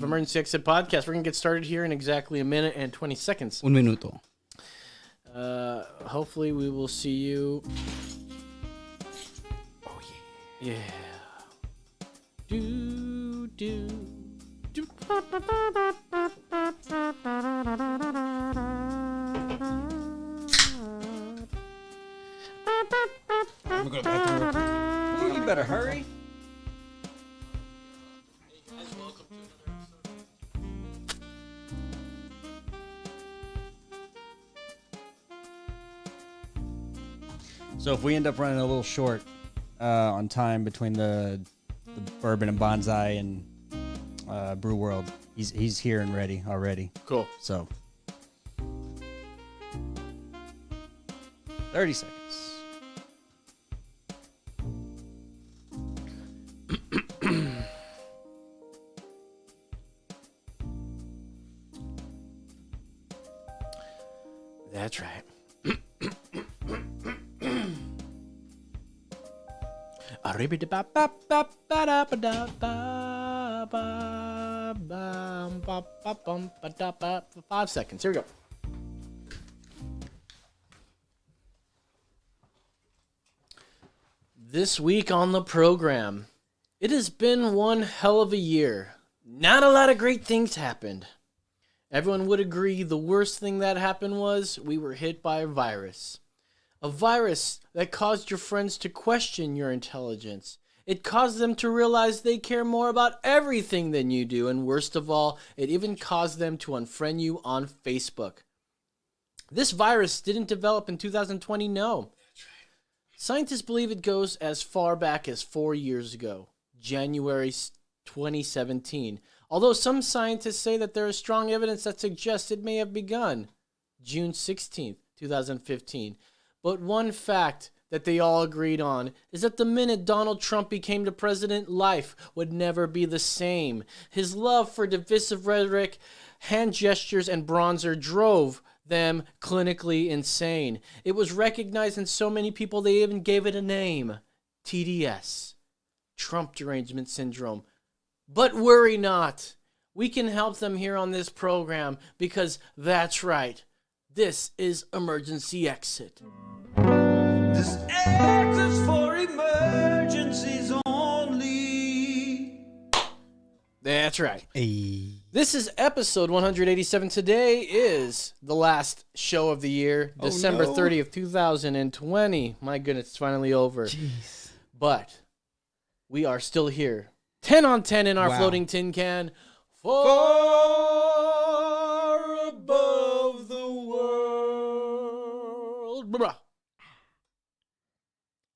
Emergency Exit Podcast. We're going to get started here in exactly a minute and 20 seconds. Un minuto. Hopefully we will see you. Oh, yeah. Yeah. Do. I'm gonna go to the bathroom real quick. Ooh, you better hurry. So if we end up running a little short on time between the bourbon and bonsai and brew world, he's here and ready already. Cool. So 30 seconds. That's right. For 5 seconds. Here we go. This week on the program, it has been one hell of a year. Not a lot of great things happened. Everyone would agree the worst thing that happened was we were hit by a virus. A virus that caused your friends to question your intelligence. It caused them to realize they care more about everything than you do. And worst of all, it even caused them to unfriend you on Facebook. This virus didn't develop in 2020, no. Scientists believe it goes as far back as 4 years ago, January 2017. Although some scientists say that there is strong evidence that suggests it may have begun June 16th, 2015. But one fact that they all agreed on is that the minute Donald Trump became the president, life would never be the same. His love for divisive rhetoric, hand gestures, and bronzer drove them clinically insane. It was recognized in so many people they even gave it a name. TDS. Trump Derangement Syndrome. But worry not. We can help them here on this program because that's right. This is Emergency Exit. This exit's for emergencies only. That's right. Hey. This is episode 187. Today is the last show of the year, December no. 30th, 2020. My goodness, it's finally over. Jeez. But we are still here. 10 on 10 in our Wow. floating tin can. Far above the world. Blah.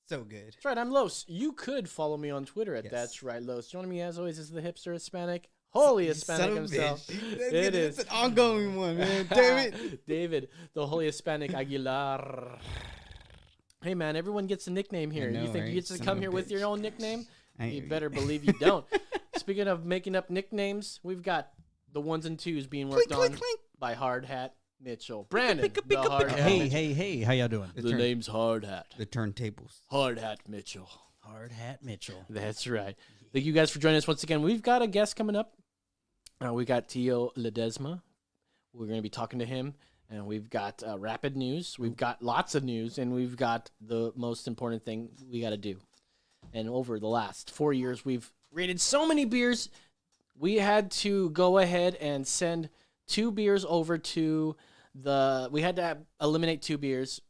So good. That's right, I'm Los. You could follow me on Twitter at Yes. That's Right Los. Joining me as always is the hipster Hispanic, holy Hispanic himself. It is. It's an ongoing one, man. Damn it. David, the holy Hispanic Aguilar. Hey man, everyone gets a nickname here. I know, You think right? you get to Son come of a here with your bitch. own nickname? I You hear better believe you don't. Speaking of making up nicknames, we've got the ones and twos being worked Clink, on clink, clink. by Hard Hat Mitchell. Brandon, the Hard Hat Hey, Mitchell. hey, how y'all doing? The name's Hard Hat. The turntables. Hard Hat Mitchell. Hard Hat Mitchell. That's right. Thank you guys for joining us once again. We've got a guest coming up. We got Tio Ledesma. We're going to be talking to him. And we've got rapid news. We've got lots of news. And we've got the most important thing we got to do. And over the last 4 years, we've rated so many beers. We had to go ahead and send 2 beers over to the... We had to eliminate 2 beers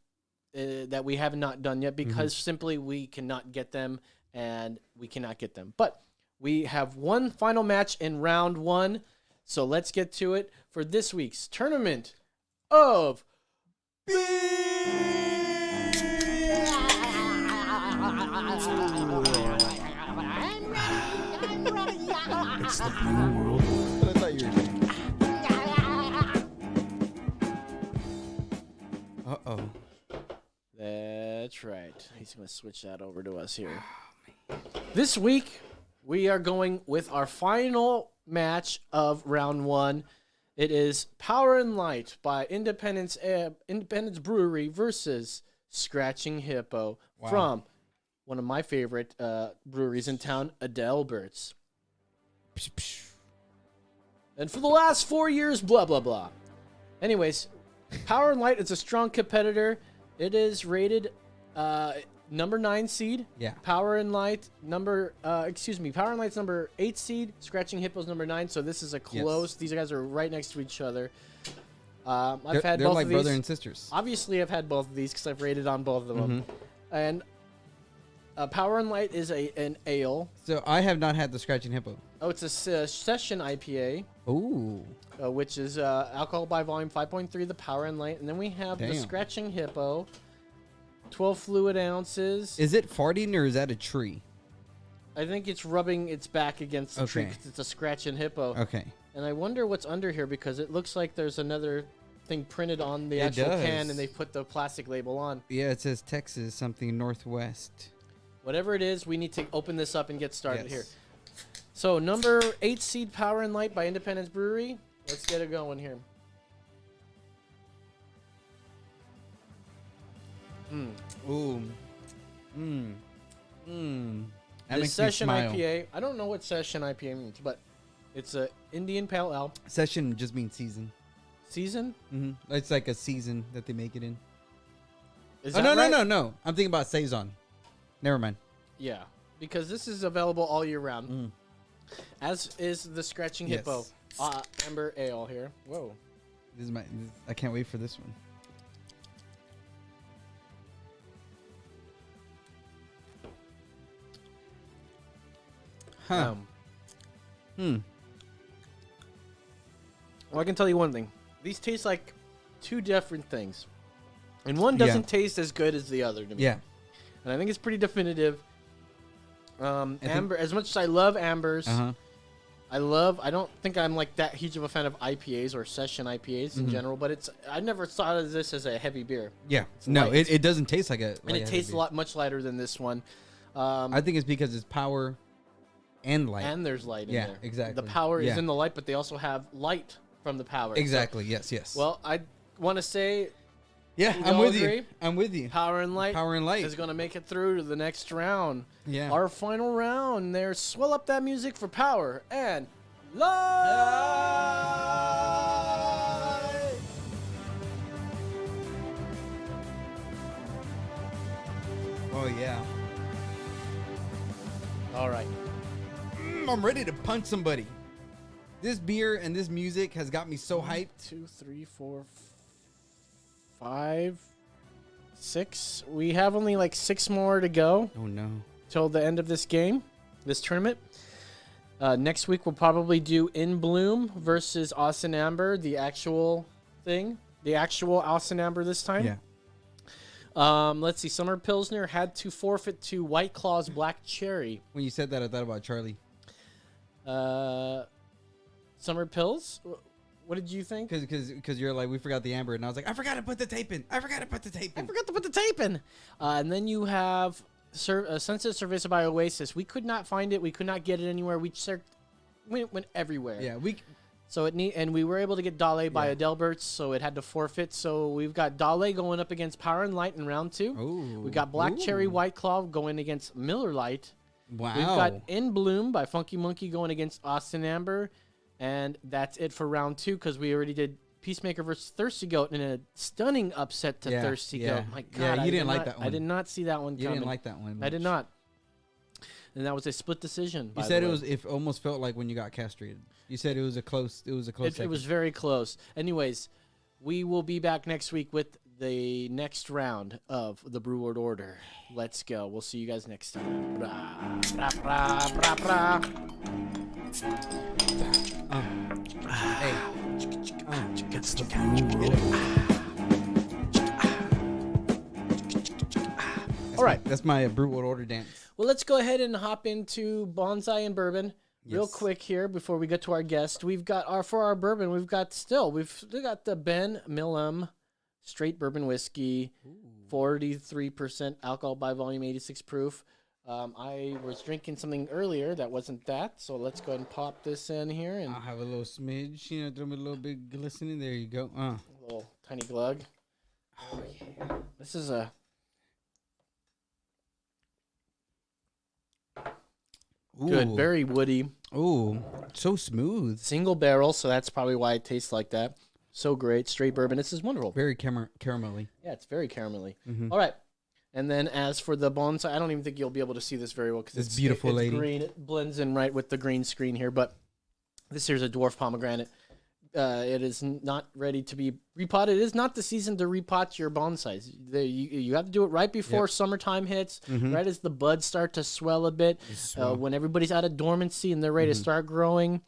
that we have not done yet because simply we cannot get them and we cannot get them. But we have one final match in round 1. So let's get to it for this week's tournament of It's the blue world. I thought you were doing. Uh-oh. That's right. He's going to switch that over to us here. This week, we are going with our final match of round 1. It is Power and Light by Independence Brewery versus Scratching Hippo from one of my favorite breweries in town, Adelbert's. And for the last 4 years, blah, blah, blah. Anyways, Power and Light is a strong competitor. It is rated number 9 seed. Yeah. Power and Light's number 8 seed. Scratching Hippo's number 9. So this is a close. Yes. These guys are right next to each other. They're I've had both like of these. brother and sisters. Obviously, I've had both of these because I've rated on both of them. And Power and Light is an ale. So I have not had the Scratching Hippo. Oh, it's a session IPA, Ooh. which is alcohol by volume 5.3, the Power and Light. And then we have the Damn. Scratching Hippo, 12 fluid ounces. Is it farting or is that a tree? I think it's rubbing its back against the tree Okay. 'cause it's a Scratching Hippo. Okay. And I wonder what's under here because it looks like there's another thing printed on the It actual can does. and they put the plastic label on. Yeah, it says Texas something Northwest. Whatever it is, we need to open this up and get started Yes. here. So number 8 seed Power and Light by Independence Brewery. Let's get it going here. Ooh. Mmm. Mmm. That The makes me session smile. IPA. I don't know what session IPA means, but it's a Indian Pale Ale Session just means season. season. It's like a season that they make it in. Is Oh, that no, right? no, no, no. I'm thinking about Saison. Never mind. Yeah, because this is available all year round, as is the Scratching Yes. Hippo Amber Ale here. Whoa. I can't wait for this one. Huh. Well, I can tell you one thing. These taste like two different things, and one Yeah. doesn't taste as good as the other to me. Yeah. And I think it's pretty definitive. think- Amber, as much as I love ambers, Uh-huh. I don't think I'm like that huge of a fan of IPAs or session IPAs in general, but I never thought of this as a heavy beer. Yeah. No, light. it doesn't taste like a. And like it a tastes heavy much lighter than this one. beer. I think it's because it's power and light. And there's light in Yeah, there. exactly. The power is Yeah. in the light, but they also have light from the power. So- Exactly. Yes. Yes. well, I want to say yeah, we I'm all with agree? you. I'm with you. Power and Light Power and Light. is going to make it through to the next round. Yeah. Our final round. There, swell up that music for Power and Light. Oh yeah. All right. I'm ready to punch somebody. This beer and this music has got me so hyped. 2, 3, 4, 5, 6. We have only like 6 more to go Oh no. till the end of this game, this tournament. Next week we'll probably do In Bloom versus Austin Amber, the actual thing, the actual Austin Amber this time. Yeah. Let's see. Summer Pilsner had to forfeit to White Claw's Black Cherry. When you said that, I thought about Charlie. Summer Pills. What did you think? Because you're like, we forgot the amber, and I was like, I forgot to put the tape in. I forgot to put the tape I in. forgot to put the tape in. And then you have Sunset Cerveza by Oasis. We could not find it. We could not get it anywhere. We went everywhere. Yeah, we. So and we were able to get Dale by Yeah. Adelberts, so it had to forfeit. So we've got Dale going up against Power and Light in round 2. Ooh. We got Black Cherry Ooh. White Claw going against Miller Lite. Wow. We've got In Bloom by Funky Monkey going against Austin Amber. And that's it for round 2 because we already did Peacemaker versus Thirsty Goat in a stunning upset to Yeah, Thirsty yeah. Goat. My God, Yeah, you I didn't did like not- that I one. did not see that one You coming. didn't like that one. I did much. not. And that was a split decision. You by said the it way. was. It almost felt like when you got castrated. You said it was a close. It was a close. It was very close. Anyways, we will be back next week with the next round of the Brew World Order. Let's go. We'll see you guys next time. Bra, bra, bra, bra, bra. Hey. All right. That's my Brew World Order dance. Well, let's go ahead and hop into Bonsai and Bourbon real Yes. quick here before we get to our guest. We've got our bourbon. We've still got the Ben Millum straight bourbon whiskey, 43% alcohol by volume, 86 proof. I was drinking something earlier that wasn't that, so let's go ahead and pop this in here and I'll have a little smidge. You know, throw me a little bit glistening. There you go. a little tiny glug. Oh yeah, this is a Good, Ooh. very woody. Ooh, so smooth. Single barrel, so that's probably why it tastes like that. So great. Straight bourbon. This is wonderful. Very caramelly. Yeah, it's very caramelly. Mhm. All right. And then as for the bonsai, I don't even think you'll be able to see this very well because This it's beautiful it's lady. green. It blends in right with the green screen here. But this here's a dwarf pomegranate. It is not ready to be repotted. It is not the season to repot your bonsais. You have to do it right before summertime hits, right as the buds start to swell a bit, when everybody's out of dormancy and they're ready to start growing.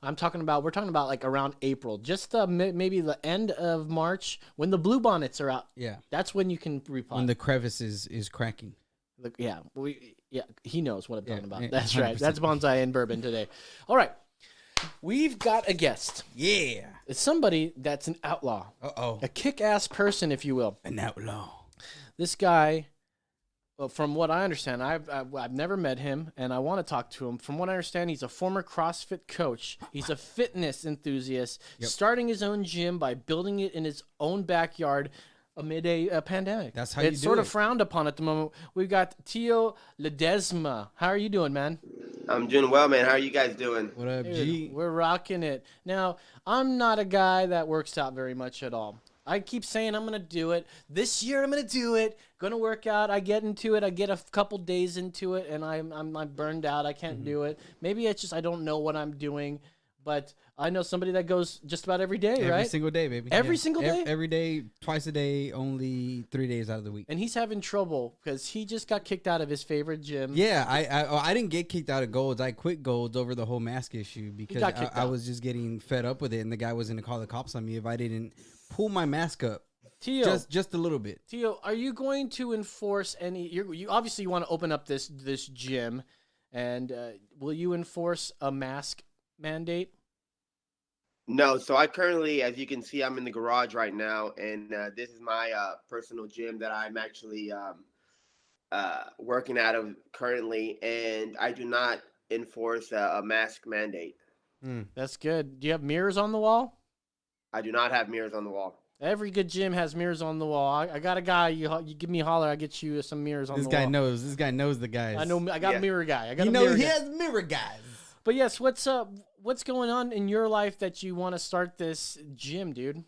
We're talking about like around April, just maybe the end of March when the bluebonnets are out. Yeah. That's when you can repot. When the crevice is cracking. Yeah, he knows what I'm talking about. yeah, That's right. 100%. That's bonsai and bourbon today. All right, we've got a guest. Yeah. It's somebody that's an outlaw, Uh-oh. a kick-ass person, if you will. An outlaw. This guy, well, from what I understand, I've never met him, and I want to talk to him. From what I understand, he's a former CrossFit coach. He's a fitness enthusiast, starting his own gym by building it in his own backyard amid a pandemic. That's how you it's do sort it. of frowned upon at the moment. We've got Tio Ledesma. How are you doing, man? I'm doing well, man. How are you guys doing? What up, Dude, G? we're rocking it. Now, I'm not a guy that works out very much at all. I keep saying I'm going to do it. This year I'm going to do it. Going to work out. I get into it. I get a couple days into it, and I'm burned out. I can't do it. Maybe it's just I don't know what I'm doing. But I know somebody that goes just about every day, Every right? single day, baby. Every single day? Every day, twice a day, only 3 days out of the week. And he's having trouble because he just got kicked out of his favorite gym. Yeah, I didn't get kicked out of Golds. I quit Golds over the whole mask issue because got kicked I out. was just getting fed up with it, and the guy was going to call the cops on me if I didn't pull my mask up Tio, just a little bit. Tio, are you going to enforce any? You obviously want to open up this gym, and will you enforce a mask mandate? No, so I currently, as you can see, I'm in the garage right now, and this is my personal gym that I'm actually working out of currently, and I do not enforce a mask mandate. That's good. Do you have mirrors on the wall? I do not have mirrors on the wall. Every good gym has mirrors on the wall. I got a guy. You give me a holler. I get you some mirrors on This the guy wall. knows. This guy knows the guys. I know. I got Yeah. a mirror guy. I got You a know mirror he guy. has mirror guys. But yes, what's up? What's going on in your life that you want to start this gym, dude?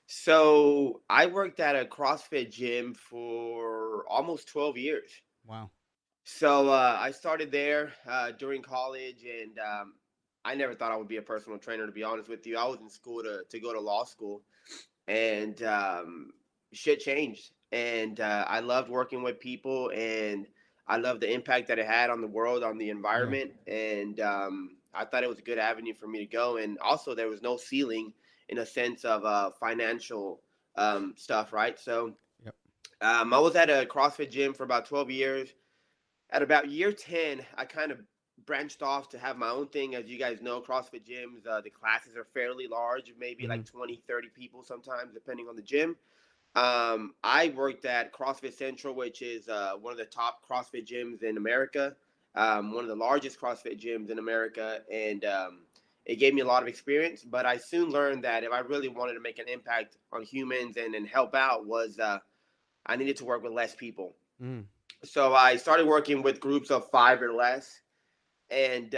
So I worked at a CrossFit gym for almost 12 years. Wow. So I started there during college, and I never thought I would be a personal trainer, to be honest with you. I was in school to go to law school, and shit changed. And I loved working with people, and I loved the impact that it had on the world, on the environment. And I thought it was a good avenue for me to go. And also, there was no ceiling in a sense of financial stuff, right? So Yep. I was at a CrossFit gym for about 12 years. At about year 10, I kind of branched off to have my own thing. As you guys know, CrossFit gyms, the classes are fairly large, maybe like 20, 30 people sometimes, depending on the gym. I worked at CrossFit Central, which is one of the top CrossFit gyms in America, one of the largest CrossFit gyms in America. And it gave me a lot of experience, but I soon learned that if I really wanted to make an impact on humans and help out was I needed to work with less people. So I started working with groups of 5 or less, and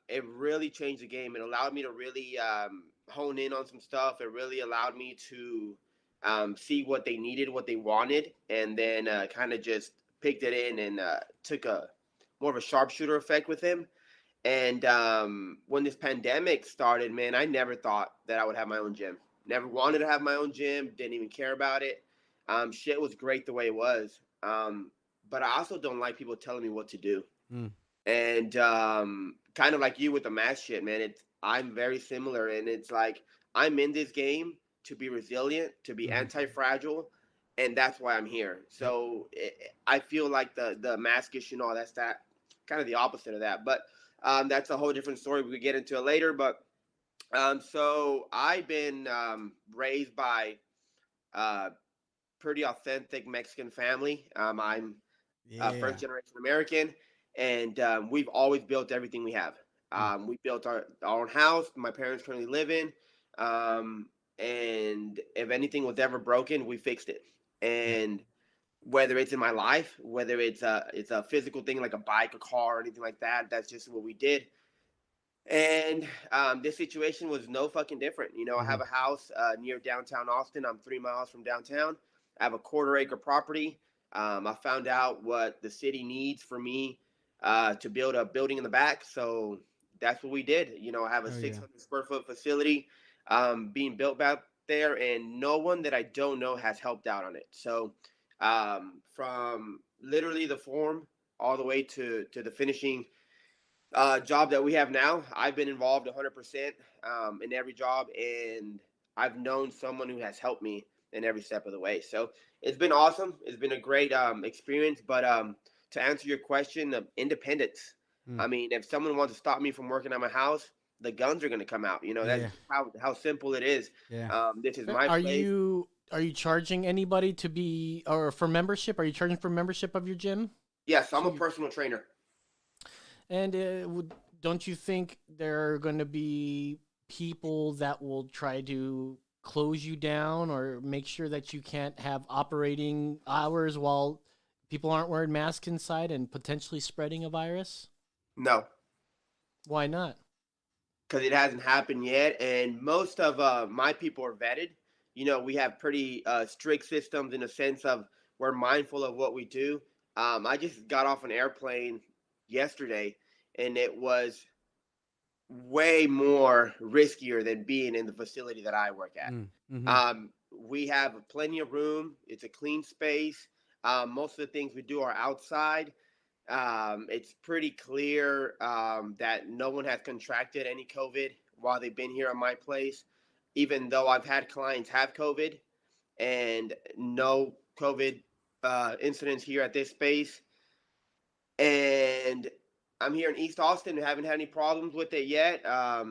it really changed the game. It allowed me to really hone in on some stuff. It really allowed me to see what they needed, what they wanted, and then kind of just picked it in and took a more of a sharpshooter effect with them. And when this pandemic started, man, I never thought that I would have my own gym. Never wanted to have my own gym. Didn't even care about it. Shit was great the way it was. But I also don't like people telling me what to do. And kind of like you with the mask shit, man, I'm very similar. And it's like, I'm in this game to be resilient, to be anti-fragile. And that's why I'm here. So I feel like the mask issue and all that's that kind of the opposite of that. But that's a whole different story. We could get into it later. But so I've been raised by pretty authentic Mexican family. I'm first generation American, and we've always built everything we have. We built our own house. My parents currently live in, and if anything was ever broken, we fixed it. And whether it's in my life, whether it's a physical thing like a bike, a car, or anything like that. That's just what we did. And this situation was no fucking different. You know, I have a house near downtown Austin. I'm 3 miles from downtown. I have a quarter-acre property. I found out what the city needs for me to build a building in the back. So that's what we did. You know, I have a 600 square foot facility being built back there, and no one that I don't know has helped out on it. So from literally the form all the way to the finishing job that we have now, I've been involved 100% in every job, and I've known someone who has helped me in every step of the way. So it's been awesome. It's been a great experience. But to answer your question of independence, I mean, if someone wants to stop me from working at my house, the guns are going to come out. You know, that's how simple it is. This is my place. Are you charging anybody to be or for membership? Are you charging for membership of your gym? Yes, I'm a personal trainer. And don't you think there are going to be people that will try to close you down or make sure that you can't have operating hours while people aren't wearing masks inside and potentially spreading a virus? No. Why not? Because it hasn't happened yet, and most of my people are vetted. You know, we have pretty strict systems in the sense of we're mindful of what we do. I just got off an airplane yesterday, and it was way more riskier than being in the facility that I work at. We have plenty of room. It's a clean space. Most of the things we do are outside. It's pretty clear that no one has contracted any COVID while they've been here at my place, even though I've had clients have COVID and no COVID incidents here at this space. And I'm here in East Austin and haven't had any problems with it yet. I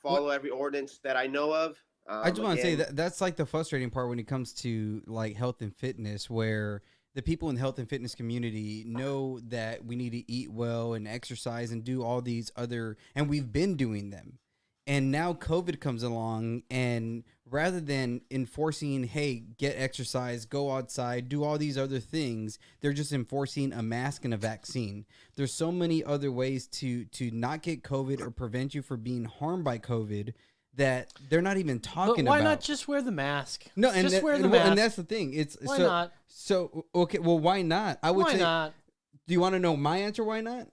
follow every ordinance that I know of. I just want to say that's like the frustrating part when it comes to like health and fitness, where the people in the health and fitness community know that we need to eat well and exercise and do all these other, and we've been doing them. And now COVID comes along, and rather than enforcing, hey, get exercise, go outside, do all these other things, they're just enforcing a mask and a vaccine. There's so many other ways to not get COVID or prevent you from being harmed by COVID that they're not even talking but why about. not just wear the mask? No, and just wear the mask. And that's the thing. It's why not? So okay, well, why not? I would why say. Not? Do you want to know my answer? Why not?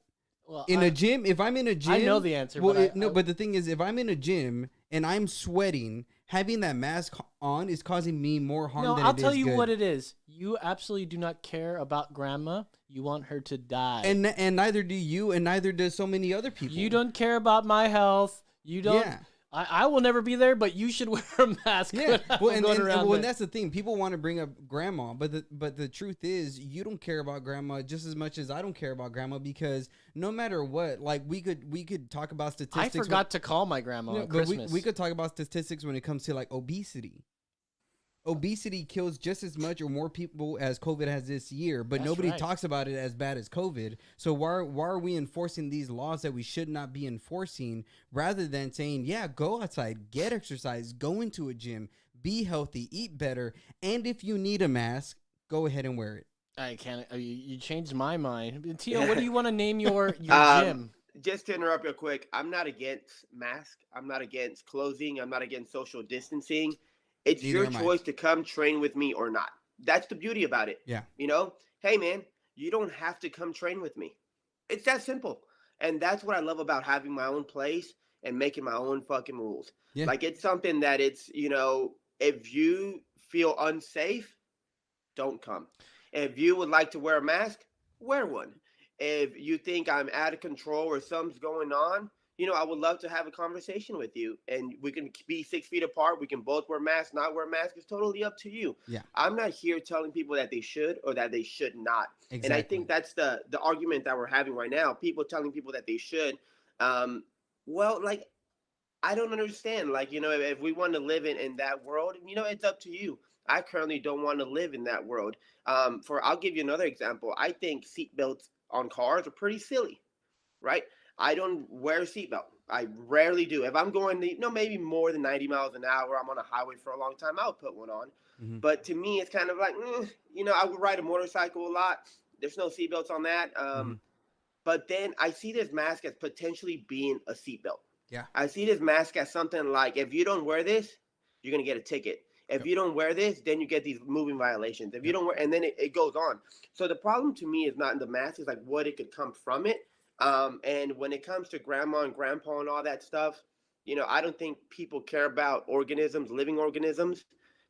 Well, in a gym, if I'm in a gym, I know the answer. Well, but but the thing is, if I'm in a gym and I'm sweating, having that mask on is causing me more harm. No, than I'll it tell is you good. what it is. You absolutely do not care about grandma. You want her to die, and neither do you, and neither does so many other people. You don't care about my health. You don't. Yeah. I will never be there, but you should wear a mask. Yeah, well, and that's the thing. People want to bring up grandma, but the truth is, you don't care about grandma just as much as I don't care about grandma, because no matter what, like we could talk about statistics. I forgot to call my grandma on Christmas. We could talk about statistics when it comes to like obesity. Obesity kills just as much or more people as COVID has this year, but nobody talks about it as bad as COVID. So why are we enforcing these laws that we should not be enforcing, rather than saying, yeah, go outside, get exercise, go into a gym, be healthy, eat better, and if you need a mask, go ahead and wear it. I can't. You changed my mind. Tio, what do you want to name your gym? Just to interrupt real quick, I'm not against masks. I'm not against closing. I'm not against social distancing. It's your choice to come train with me or not. That's the beauty about it. Yeah. You know, hey, man, you don't have to come train with me. It's that simple. And that's what I love about having my own place and making my own fucking rules. Yeah. Like, it's something that it's, you know, if you feel unsafe, don't come. If you would like to wear a mask, wear one. If you think I'm out of control or something's going on, you know, I would love to have a conversation with you, and we can be 6 feet apart. We can both wear masks, not wear masks. It's totally up to you. Yeah. I'm not here telling people that they should or that they should not. Exactly. And I think that's the argument that we're having right now. People telling people that they should. Well, like, I don't understand. Like, you know, if we want to live in that world, you know, it's up to you. I currently don't want to live in that world. I'll give you another example. I think seatbelts on cars are pretty silly, right? I don't wear a seatbelt. I rarely do. If I'm going, maybe more than 90 miles an hour, I'm on a highway for a long time, I'll put one on. Mhm. But to me, it's kind of like, I would ride a motorcycle a lot. There's no seatbelts on that. Mhm. But then I see this mask as potentially being a seatbelt. Yeah. I see this mask as something like, if you don't wear this, you're going to get a ticket. If Yep. you don't wear this, then you get these moving violations. If you Yep. don't wear, and then it goes on. So the problem to me is not in the mask, it's like what it could come from it. And when it comes to grandma and grandpa and all that stuff, I don't think people care about organisms, living organisms,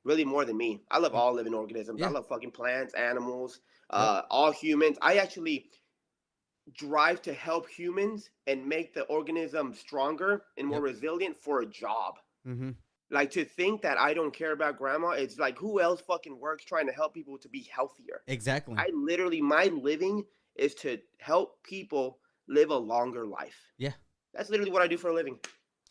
really more than me. I love all living organisms. I Yeah. love fucking plants, animals, Yep. all humans. I actually drive to help humans and make the organism stronger and more Yep. resilient for a job. Mhm. Like, to think that I don't care about grandma, it's like, who else fucking works trying to help people to be healthier? Exactly. I literally, my living is to help people live a longer life. Yeah. That's literally what I do for a living.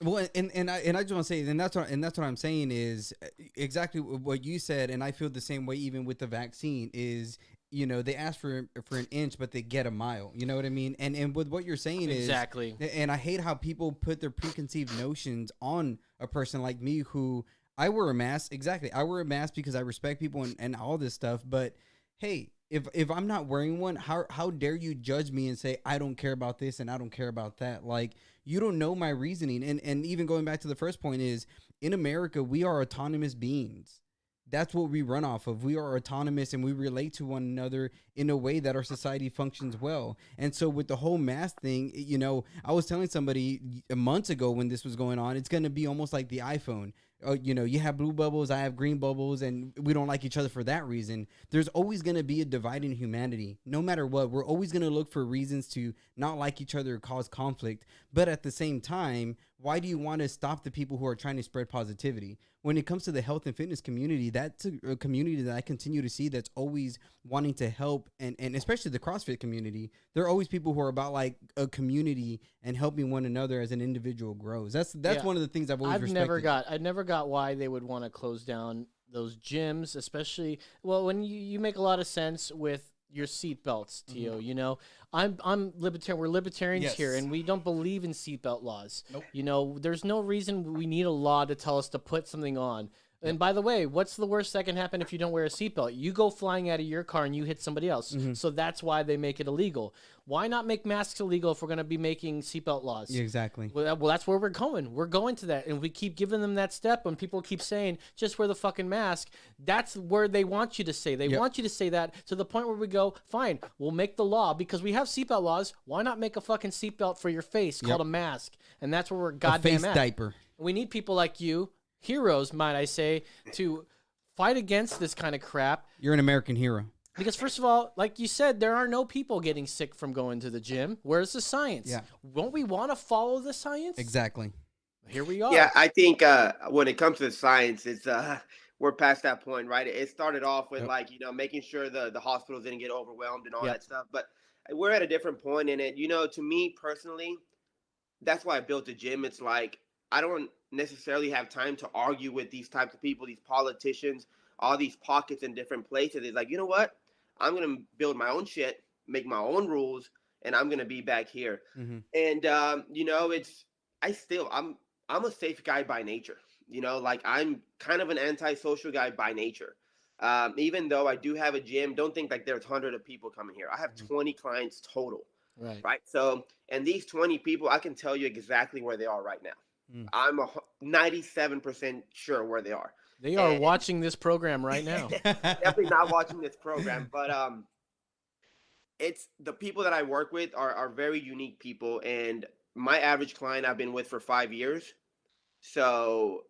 Well, and I just want to say, and that's what I'm saying is exactly what you said, and I feel the same way even with the vaccine. Is they ask for an inch, but they get a mile. You know what I mean? And with what you're saying Exactly. and I hate how people put their preconceived notions on a person like me who I wear a mask. Exactly, I wear a mask because I respect people and all this stuff. But hey, if I'm not wearing one, how dare you judge me and say I don't care about this and I don't care about that? Like, you don't know my reasoning. And even going back to the first point is, in America, we are autonomous beings. That's what we run off of. We are autonomous and we relate to one another in a way that our society functions well. And so with the whole mask thing, I was telling somebody months ago when this was going on, it's going to be almost like the iPhone. You have blue bubbles, I have green bubbles, and we don't like each other for that reason. There's always going to be a divide in humanity. No matter what, we're always going to look for reasons to not like each other or cause conflict. But at the same time, why do you want to stop the people who are trying to spread positivity? When it comes to the health and fitness community, that's a community that I continue to see that's always wanting to help, and especially the CrossFit community. There are always people who are about like a community and helping one another as an individual grows. That's Yeah. one of the things I've always I've respected. never got why they would want to close down those gyms, especially when you make a lot of sense with your seatbelts, Tio. I'm libertarian. We're libertarians here, Yes. and we don't believe in seatbelt laws. Nope. There's no reason we need a law to tell us to put something on. And by the way, what's the worst that can happen if you don't wear a seatbelt? You go flying out of your car and you hit somebody else. So that's why they make it illegal. Why not make masks illegal if we're going to be making seatbelt laws? Yeah, exactly. Well, that's where we're going. We're going to that. And we keep giving them that step when people keep saying, just wear the fucking mask. That's where they want you to say. They want you to say that to the point where we go, fine, we'll make the law because we have seatbelt laws. Why not make a fucking seatbelt for your face called a mask? And that's where we're A goddamn face at. diaper. We need people like you, heroes, might I say, to fight against this kind of crap. You're an American hero. Because first of all, like you said, there are no people getting sick from going to the gym. Where's the science? Yeah. Won't we want to follow the science? Exactly. Here we are. Yeah, I think when it comes to the science, it's we're past that point, right? It started off with making sure the hospitals didn't get overwhelmed and all that stuff, but we're at a different point in it. To me personally, that's why I built a gym. It's like I don't necessarily have time to argue with these types of people, these politicians, all these pockets in different places. It's like, you know what? I'm gonna build my own shit, make my own rules, and I'm gonna be back here. Mhm. And I'm a safe guy by nature. Like, I'm kind of an antisocial guy by nature. Even though I do have a gym, don't think like there's hundreds of people coming here. I have 20 clients total, right? So, and these 20 people, I can tell you exactly where they are right now. I'm 97% sure where they are. They are watching this program right now. Definitely not watching this program, but it's the people that I work with are very unique people, and my average client I've been with for 5 years. So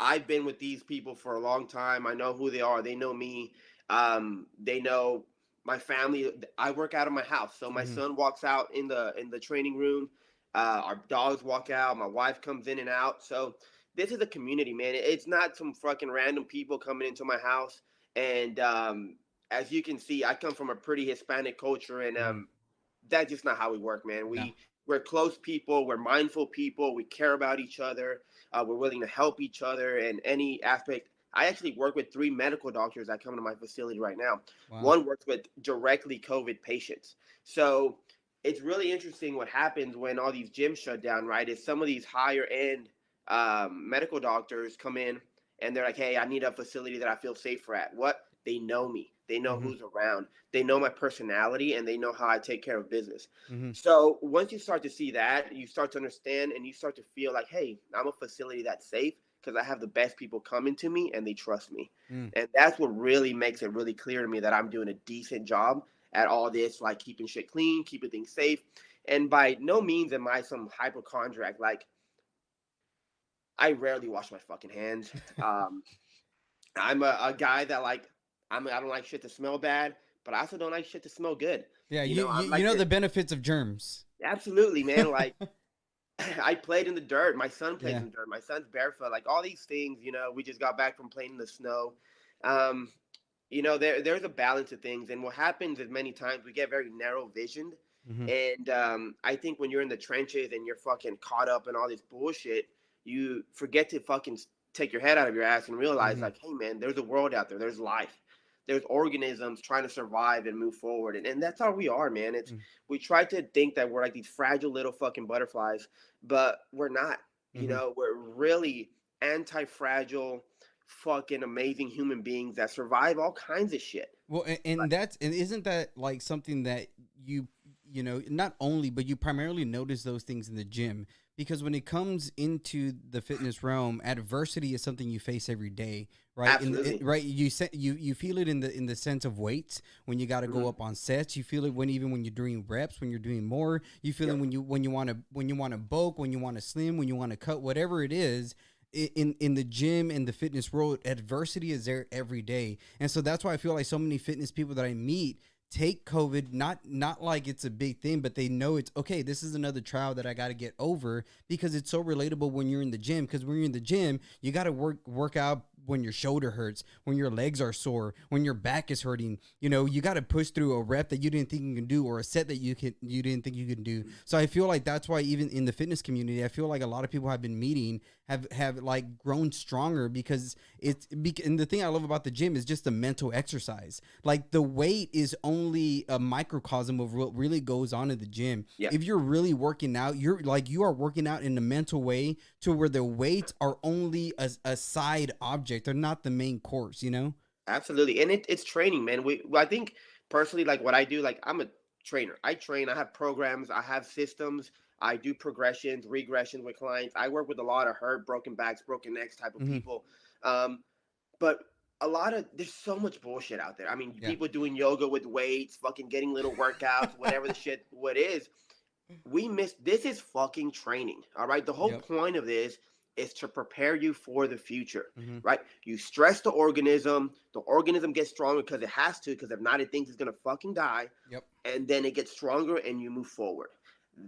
I've been with these people for a long time. I know who they are. They know me. They know my family. I work out of my house, so my son walks out in the training room. Our dogs walk out. My wife comes in and out. So this is a community, man. It's not some fucking random people coming into my house. And as you can see, I come from a pretty Hispanic culture, and that's just not how we work, man. We're close people. We're mindful people. We care about each other. We're willing to help each other in any aspect. I actually work with 3 medical doctors that come to my facility right now. Wow. One works with directly COVID patients. So it's really interesting what happens when all these gyms shut down, right? Is some of these higher end medical doctors come in and they're like, hey, I need a facility that I feel safer at. What? They know me. They know Mm-hmm. who's around. They know my personality and they know how I take care of business. Mm-hmm. So once you start to see that, you start to understand and you start to feel like, hey, I'm a facility that's safe because I have the best people coming to me and they trust me. Mm. And that's what really makes it really clear to me that I'm doing a decent job at all this, like keeping shit clean, keeping things safe. And by no means am I some hypochondriac. Like, I rarely wash my fucking hands. I'm a guy that I don't like shit to smell bad, but I also don't like shit to smell good. Yeah, You know, I'm you like know the- the benefits of germs. Absolutely, man. Like, I played in the dirt. My son plays Yeah. in the dirt. My son's barefoot. Like all these things, we just got back from playing in the snow. Um, there's a balance of things, and what happens is many times we get very narrow visioned. Mhm. And I think when you're in the trenches and you're fucking caught up in all this bullshit, you forget to fucking take your head out of your ass and realize, Mhm. like, hey, man, there's a world out there. There's life. There's organisms trying to survive and move forward. And that's how we are, man. We try to think that we're like these fragile little fucking butterflies, but we're not. Mhm. We're really anti-fragile, fucking amazing human beings that survive all kinds of shit. Well, and isn't that like something that you know not only but you primarily notice those things in the gym, because when it comes into the fitness realm, adversity is something you face every day, right? Absolutely. Right. You feel it in the sense of weights when you got to go Mhm. up on sets. You feel it when you're doing reps, when you're doing more. You feel Yep. it when you want to bulk, when you want to slim, when you want to cut, whatever it is. In the gym, in the fitness world, adversity is there every day. And so that's why I feel like so many fitness people that I meet take COVID not like it's a big thing, but they know it's okay. This is another trial that I got to get over, because it's so relatable when you're in the gym. Because when you're in the gym, you got to work out when your shoulder hurts, when your legs are sore, when your back is hurting. You got to push through a rep that you didn't think you can do, or a set that you didn't think you could do. So I feel like that's why even in the fitness community, I feel like a lot of people have been meeting have like grown stronger, because and the thing I love about the gym is just the mental exercise. Like the weight is only a microcosm of what really goes on in the gym. Yeah. If you're really working out, you are working out in a mental way to where the weights are only a side object. They're not the main course, Absolutely. And it's training, man. I think personally, like what I do, like I'm a trainer. I train, I have programs, I have systems, I do progressions, regressions with clients. I work with a lot of hurt, broken backs, broken necks type of Mhm. people. But there's so much bullshit out there. I mean, Yeah. people doing yoga with weights, fucking getting little workouts, whatever the shit, what is. This is fucking training. All right. The whole Yep. point of this is to prepare you for the future, Mhm. right? You stress the organism gets stronger because it has to, because if not, it thinks it's gonna fucking die. Yep. And then it gets stronger and you move forward.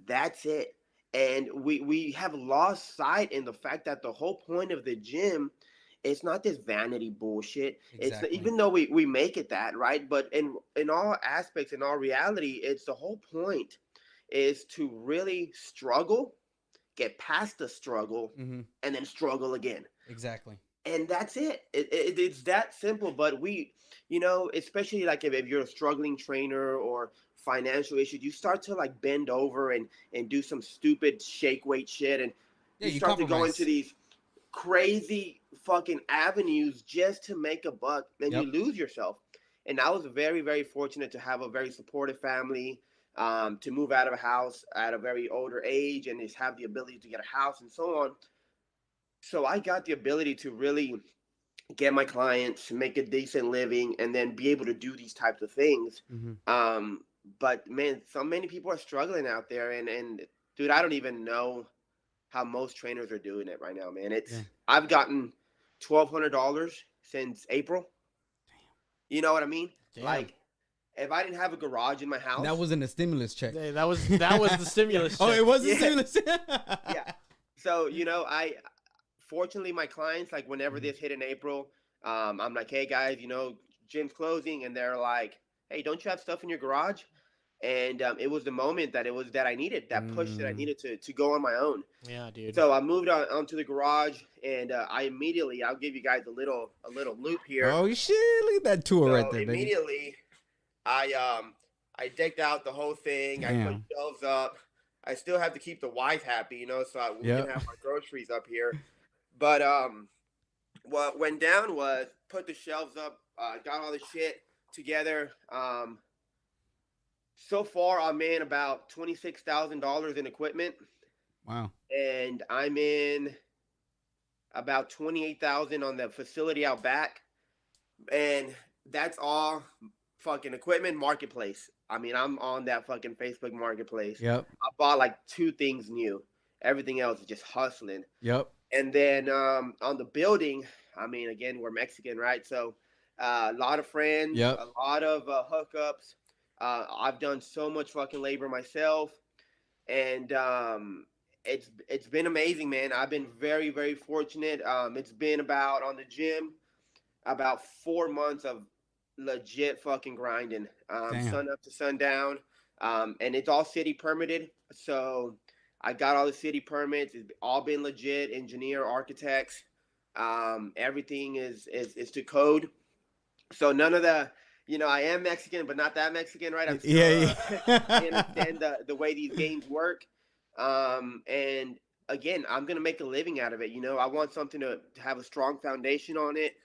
That's it. And we have lost sight in the fact that the whole point of the gym, it's not this vanity bullshit. Exactly. It's even though we make it that, right? But in all aspects, in all reality, it's the whole point is to really struggle, get past the struggle, Mhm. and then struggle again. Exactly. And that's it. It's that simple. But especially like if you're a struggling trainer or financial issues, you start to like bend over and do some stupid shake weight shit, and Yeah, you you start to go compromise. into these crazy fucking avenues just to make a buck, and Yep. you lose yourself. And I was very, very fortunate to have a very supportive family, to move out of a house at a very older age and just have the ability to get a house and so on. So I got the ability to really get my clients, make a decent living, and then be able to do these types of things. Mhm. But man, so many people are struggling out there, and dude, I don't even know how most trainers are doing it right now, man. Yeah. I've gotten $1,200 since April. You know what I mean? Damn. Like, if I didn't have a garage in my house, That wasn't a stimulus check. Hey, that was the stimulus. Oh, check. it was a Yeah. stimulus. yeah. So I fortunately my clients, like whenever Mm-hmm. this hit in April, I'm like, hey guys, gym's closing, and they're like, hey, don't you have stuff in your garage? And it was the moment that I needed, that push that I Mm. needed to go on my own. Yeah, dude. So I moved onto the garage, and I'll give you guys a little loop here. Oh shit! Look at that tour So right there, baby. immediately, I I decked out the whole thing. I put Damn. shelves up. I still have to keep the wife happy, you know, so we Yep. can have our groceries up here. But what went down was put the shelves up, got all the shit together. So far, I'm in about $26,000 in equipment, Wow. and I'm in about 28,000 on the facility out back, and that's all fucking equipment marketplace. I mean, I'm on that fucking Facebook marketplace. Yep. I bought like 2 things new. Everything else is just hustling. Yep. And then on the building, I mean, again, we're Mexican, right? So a lot of friends, Yep. a lot of hookups. I've done so much fucking labor myself, and it's been amazing, man. I've been very, very fortunate. It's been about on the gym about 4 months of legit fucking grinding, Damn. sun up to sundown, and it's all city permitted. So I got all the city permits. It's all been legit. Engineer, architects, everything is to code. So none of the, you know, I am Mexican, but not that Mexican, right? I'm still, Yeah. I understand the way these games work. And again, I'm gonna make a living out of it. You know, I want something to have a strong foundation on it.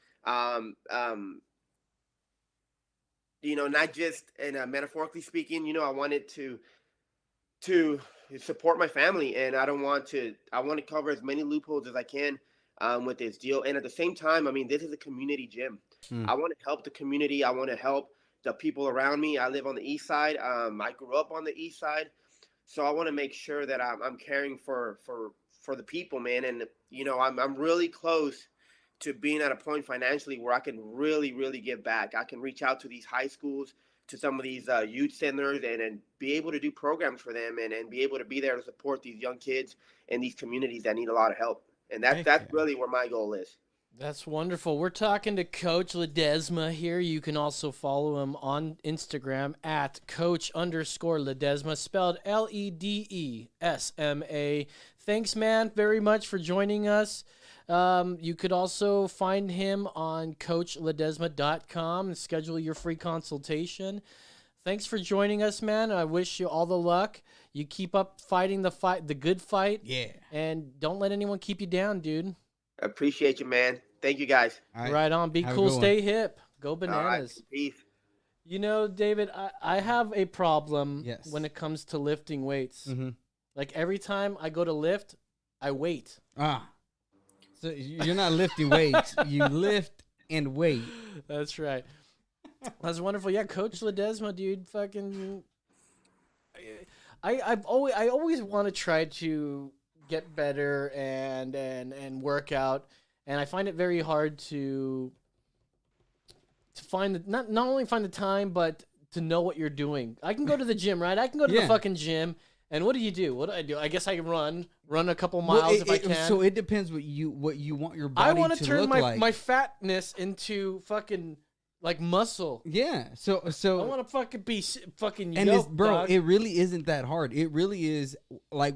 You know, not just in metaphorically speaking. You know, I want it to support my family, and I want to cover as many loopholes as I can with this deal. And at the same time, I mean, this is a community gym. I want to help the community. I want to help the people around me. I live on the east side. I grew up on the east side, so I want to make sure that I'm caring for the people, man. And you know, I'm really close to being at a point financially where I can really, really give back. I can reach out to these high schools, to some of these youth centers, and be able to do programs for them, and be able to be there to support these young kids in these communities that need a lot of help. And that's really where my goal is. That's wonderful. We're talking to Coach Ledesma here. You can also follow him on Instagram at Coach_Ledesma, spelled Ledesma. Thanks, man, very much for joining us. You could also find him on CoachLedesma.com and schedule your free consultation. Thanks for joining us, man. I wish you all the luck. You keep up fighting the good fight. Yeah. And don't let anyone keep you down, dude. Appreciate you, man. Thank you, guys. All right. Right on. Be Have a cool. good one. Stay hip. Go All right. bananas. Peace. You know, David, I have a problem Yes. when it comes to lifting weights. Mm-hmm. Like every time I go to lift, I wait. So you're not lifting weights. You lift and wait. That's right. That's wonderful. Yeah, Coach Ledesma, dude, fucking. I always want to try to get better and work out, and I find it very hard to find not only find the time, but to know what you're doing. I can go to the gym, right? I can go to the Yeah. fucking gym, and what do you do? What do I do? I guess I can run a couple miles if I can. So it depends what you want your body I want to to turn look my like. my fatness into fucking like muscle. Yeah. So I want to fucking be fucking and yoked, it's, bro, dog. it really isn't that hard. It really is like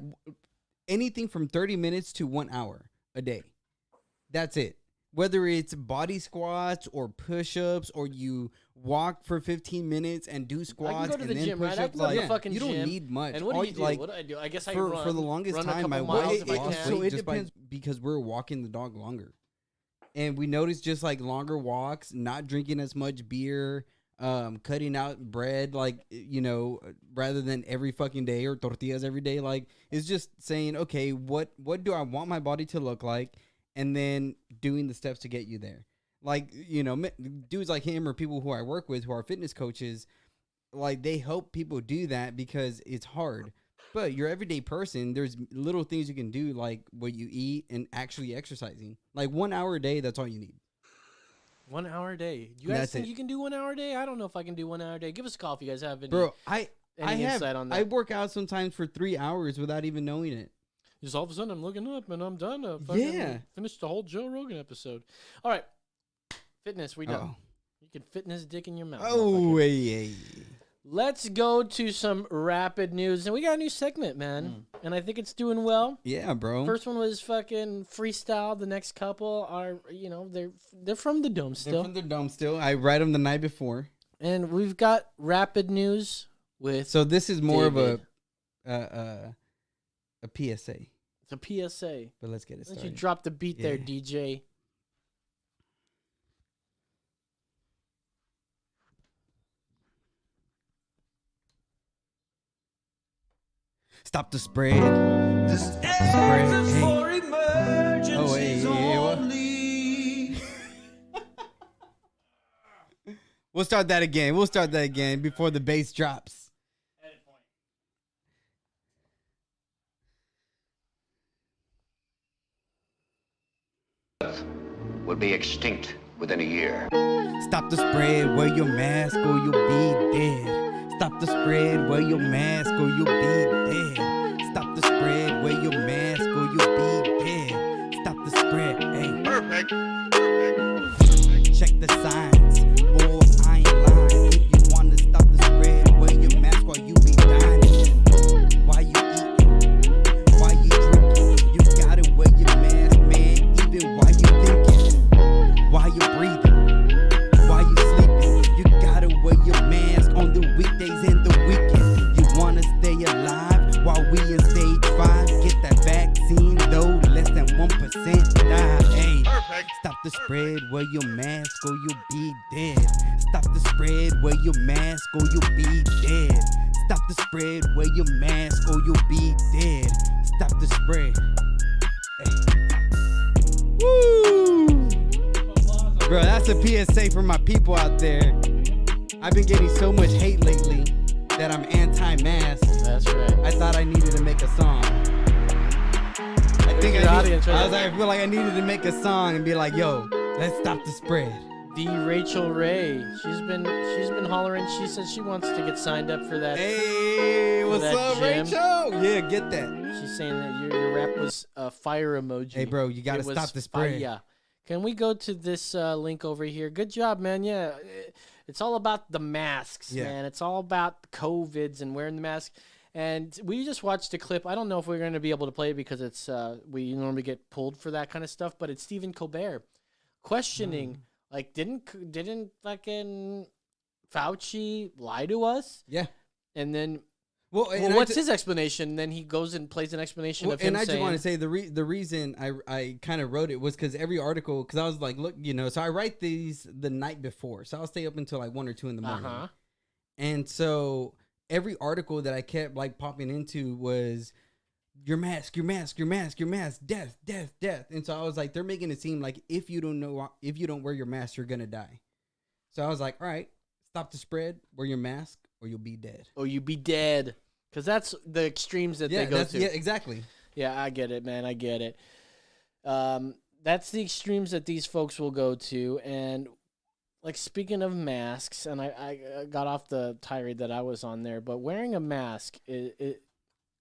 anything from 30 minutes to 1 hour a day. That's it. Whether it's body squats or push-ups, or you walk for 15 minutes and do squats go to and the then gym, right? I push-ups, can go to the like, fucking you don't gym. need much. And what All do you do? like, What do I do? I guess I for run the longest run a time, couple I miles weight if I lost can. weight So it just depends because we're walking the dog longer, and we noticed just like longer walks, not drinking as much beer, cutting out bread, like, you know, rather than every fucking day, or tortillas every day. Like, it's just saying, okay, what do I want my body to look like, and then doing the steps to get you there. Like, you know, dudes like him or people who I work with who are fitness coaches, like, they help people do that because it's hard. But your everyday person, there's little things you can do, like what you eat and actually exercising. Like 1 hour a day, that's all you need. 1 hour a day. You And guys that's think it. you can do 1 hour a day? I don't know if I can do 1 hour a day. Give us a call if you guys have any. Bro, I Any have insight on that? I work out sometimes for 3 hours without even knowing it. Just all of a sudden I'm looking up and I'm done. Fucking Yeah. Finished the whole Joe Rogan episode. All right. Fitness, we done. Oh, You can fitness dick in your mouth. oh, motherfucker. hey. Let's go to some rapid news. And we got a new segment, man. And I think it's doing well. Yeah, bro. First one was fucking freestyle. The next couple are, you know, they're from the dome They're still. from the dome still. I write them the night before. And we've got rapid news. with. So this is more David. of a PSA. It's a PSA. But let's get it Why don't you started. drop the beat there, Yeah. DJ? Stop the spread. This Spread, act is hey. for emergencies Oh, hey, what? only. We'll start that again. We'll start that again before the bass drops. Will be extinct within a year. Stop the spread, wear your mask or you'll be dead. Stop the spread, wear your mask or you'll be dead. Stop the spread, wear your mask or you'll be dead. Stop the spread, hey. Perfect. Check the signs, or I ain't lying. If you wanna stop the spread, wear your mask while you be dining. While you eating, while you drinking, you gotta wear your mask, man. Even while you thinking, while you breathing, while you sleeping, you gotta wear your mask on the weekdays and the weekends. You wanna stay alive while we in stage 5? Get that vaccine though, less than 1% die. Hey. Stop the spread, wear your mask or you'll be dead. Stop the spread, wear your mask or you'll be dead. Stop the spread, wear your mask or you'll be dead. Stop the spread. Hey. Woo! Bro, that's a PSA for my people out there. I've been getting so much hate lately that I'm anti-mask. That's right. I thought I needed to make a song. I think your audience right I feel like I needed to make a song and be like, yo, let's stop the spread. The Rachel Ray. She's been hollering. She says she wants to get signed up for that. Hey, what's that up, gym. Rachel? Yeah, get that. She's saying that your rap was a fire emoji. Hey, bro, you gotta It was stop the spread. fire. Can we go to this link over here? Good job, man. Yeah, it's all about the masks, Yeah. man. It's all about the COVIDs and wearing the mask. And we just watched a clip. I don't know if we're going to be able to play it because it's we normally get pulled for that kind of stuff. But it's Stephen Colbert questioning, like, didn't fucking Fauci lie to us? Yeah. And then, Well, well, what's his explanation? Then he goes and plays an explanation of him and I just saying, want to say the reason I kind of wrote it was because every article, because I was like, look, so I write these the night before, so I'll stay up until like 1 or 2 in the morning, uh-huh. and so every article that I kept like popping into was your mask, your mask, your mask, your mask, death, death, death, and so I was like, they're making it seem like if you don't wear your mask, you're gonna die. So I was like, all right, stop the spread, wear your mask, or you'll be dead. Or you be dead. Because that's the extremes that they go to. Yeah, exactly. Yeah, I get it, man. I get it. That's the extremes that these folks will go to. And, like, speaking of masks, and I got off the tirade that I was on there, but wearing a mask,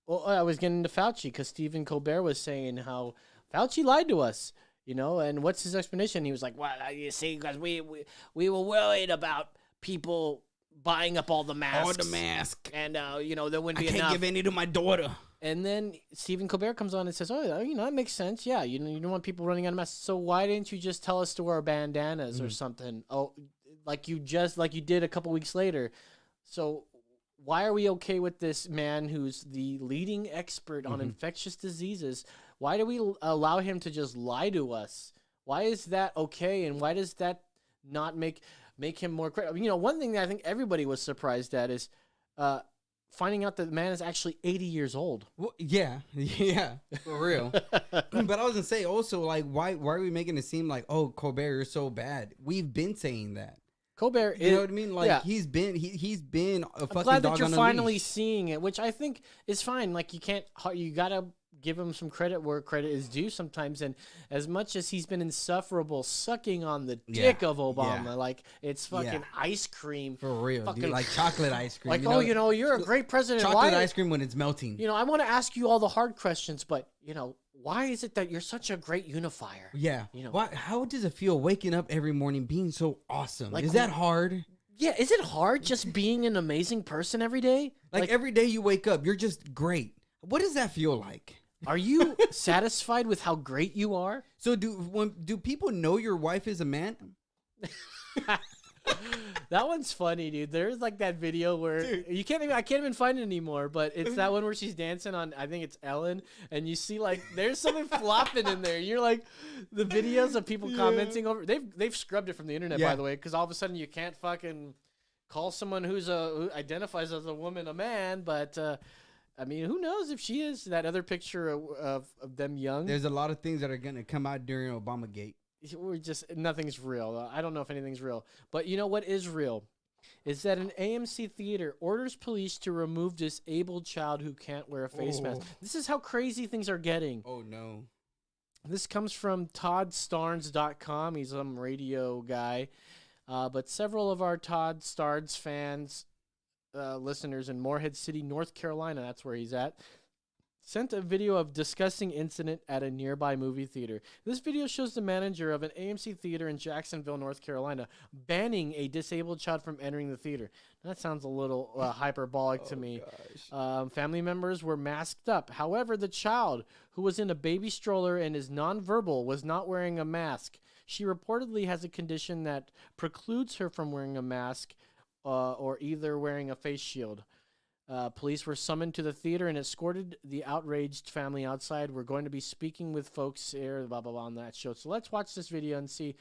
well, I was getting into Fauci because Stephen Colbert was saying how Fauci lied to us, and what's his explanation? He was like, well, you see, because we were worried about people buying up all the masks. All the mask. And, there wouldn't I be can't enough. give any to my daughter. And then Stephen Colbert comes on and says, oh, that makes sense. Yeah, you don't want people running out of masks. So why didn't you just tell us to wear bandanas or something? Oh, like you did a couple weeks later. So why are we okay with this man who's the leading expert on infectious diseases? Why do we allow him to just lie to us? Why is that okay? And why does that not make him more credible? One thing that I think everybody was surprised at is finding out that the man is actually 80 years old. Well, yeah, for real. But I was gonna say also, like, why are we making it seem like, oh, Colbert, you're so bad? We've been saying that. Colbert, You know what I mean? Like, yeah. he's been a fucking I'm glad dog that you're on a finally leash. seeing it, which I think is fine. Like, you gotta give him some credit where credit is due sometimes. And as much as he's been insufferable, sucking on the dick of Obama, Yeah. like it's fucking ice cream For real, fucking- dude. Like chocolate ice cream. Like, you're a great president. chocolate Why? ice cream when it's melting. I want to ask you all the hard questions, but why is it that you're such a great unifier? Yeah. You know. Why? How does it feel waking up every morning being so awesome? Like, Is that hard? Yeah, is it hard just being an amazing person every day? Like every day you wake up, you're just great. What does that feel like? Are you satisfied with how great you are? So do people know your wife is a man? That one's funny, dude. There's like that video where I can't even find it anymore, but it's that one where she's dancing on, I think it's Ellen, and you see like there's something flopping in there. You're like, the videos of people commenting over. They've scrubbed it from the internet, by the way, because all of a sudden you can't fucking call someone who identifies as a woman a man, but. I mean, who knows if she is? That other picture of them young. There's a lot of things that are going to come out during Obamagate. Nothing's real. I don't know if anything's real. But you know what is real? Is that an AMC theater orders police to remove disabled child who can't wear a face mask. This is how crazy things are getting. Oh, no. This comes from ToddStarnes.com. He's some radio guy. But several of our Todd Starnes fans... listeners in Morehead City, North Carolina, that's where he's at, sent a video of disgusting incident at a nearby movie theater. This video shows the manager of an AMC theater in Jacksonville, North Carolina, banning a disabled child from entering the theater. That sounds a little hyperbolic to me. Family members were masked up. However, the child, who was in a baby stroller and is nonverbal, was not wearing a mask. She reportedly has a condition that precludes her from wearing a mask or either wearing a face shield. Police were summoned to the theater and escorted the outraged family outside. We're going to be speaking with folks here, blah, blah, blah, on that show. So let's watch this video and see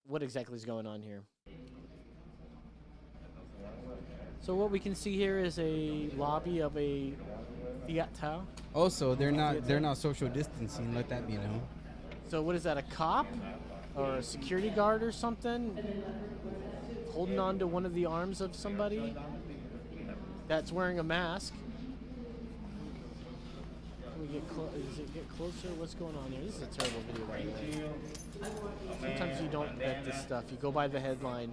what exactly is going on here. So what we can see here is a lobby of a theater. Also, they're not social distancing. Let that be known. So what is that, a cop or a security guard or something? Holding on to one of the arms of somebody that's wearing a mask. Can we get does it get closer? What's going on here? This is a terrible video, by the way. Sometimes you don't vet this stuff. You go by the headline.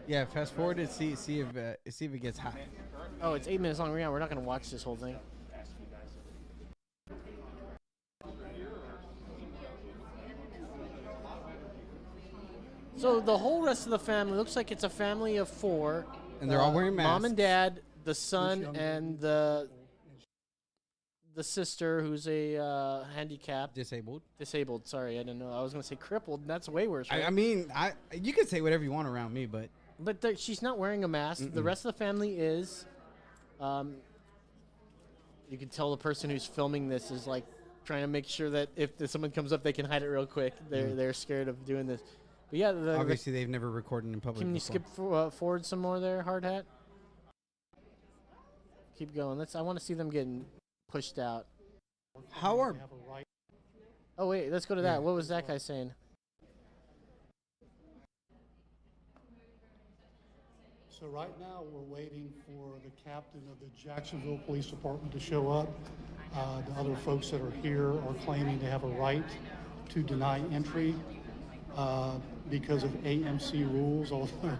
Yeah, fast forward and see if it gets hot. Oh, it's 8 minutes long. We're not going to watch this whole thing. So the whole rest of the family looks like it's a family of 4. And they're all wearing masks. Mom and dad, the son, and the sister, who's a handicapped. Disabled. Sorry, I didn't know. I was going to say crippled, and that's way worse, right? I mean, you can say whatever you want around me, but... But she's not wearing a mask. The rest of the family is. You can tell the person who's filming this is like trying to make sure that if someone comes up, they can hide it real quick. They're scared of doing this. But yeah, obviously they've never recorded in public. Can you before. skip forward some more there, Hard Hat? Keep going. I want to see them getting pushed out. How are? Oh wait, let's go to that. What was that guy saying? So right now we're waiting for the captain of the Jacksonville Police Department to show up. The other folks that are here are claiming they have a right to deny entry because of AMC rules. Although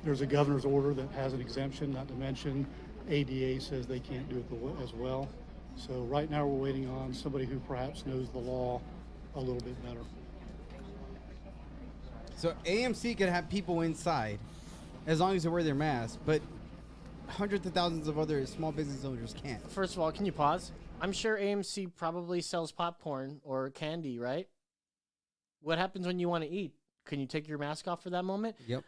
there's a governor's order that has an exemption, not to mention ADA says they can't do it as well. So right now we're waiting on somebody who perhaps knows the law a little bit better. So AMC could have people inside as long as they wear their mask, but hundreds of thousands of other small business owners can't. First of all, can you pause? I'm sure AMC probably sells popcorn or candy, right? What happens when you want to eat? Can you take your mask off for that moment? Yep.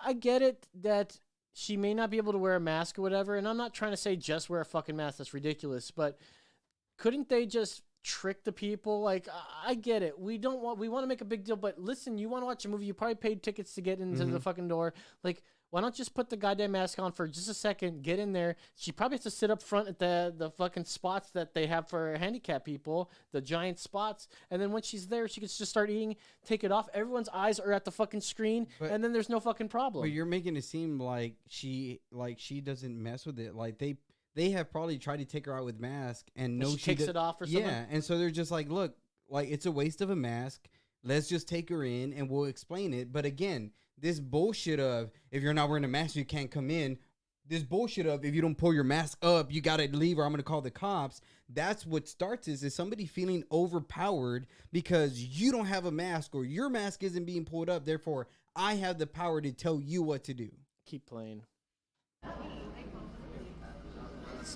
I get it that she may not be able to wear a mask or whatever, and I'm not trying to say just wear a fucking mask. That's ridiculous. But couldn't they just trick the people? Like, I get it. We want to make a big deal, but listen, you want to watch a movie, you probably paid tickets to get into the fucking door. Like, why not just put the goddamn mask on for just a second, get in there? She probably has to sit up front at the fucking spots that they have for handicapped people, the giant spots, and then when she's there, she can just start eating, take it off. Everyone's eyes are at the fucking screen, and then there's no fucking problem. But you're making it seem like she doesn't mess with it. Like they have probably tried to take her out with mask and no, she takes it off or something. Yeah, and so they're just like, look, like it's a waste of a mask. Let's just take her in and we'll explain it. But again, this bullshit of if you're not wearing a mask, you can't come in. This bullshit of if you don't pull your mask up, you got to leave or I'm going to call the cops. That's what starts is somebody feeling overpowered because you don't have a mask or your mask isn't being pulled up. Therefore, I have the power to tell you what to do. Keep playing.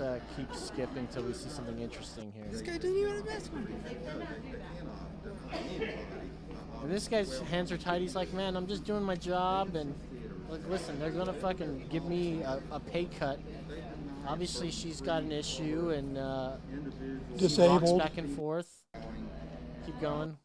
let's keep skipping till we see something interesting here. This guy doesn't even have a mask on. And this guy's hands are tied. He's like, man, I'm just doing my job, and like, listen, they're gonna fucking give me a pay cut. Obviously, she's got an issue, and she walks Disabled. back and forth. Keep going.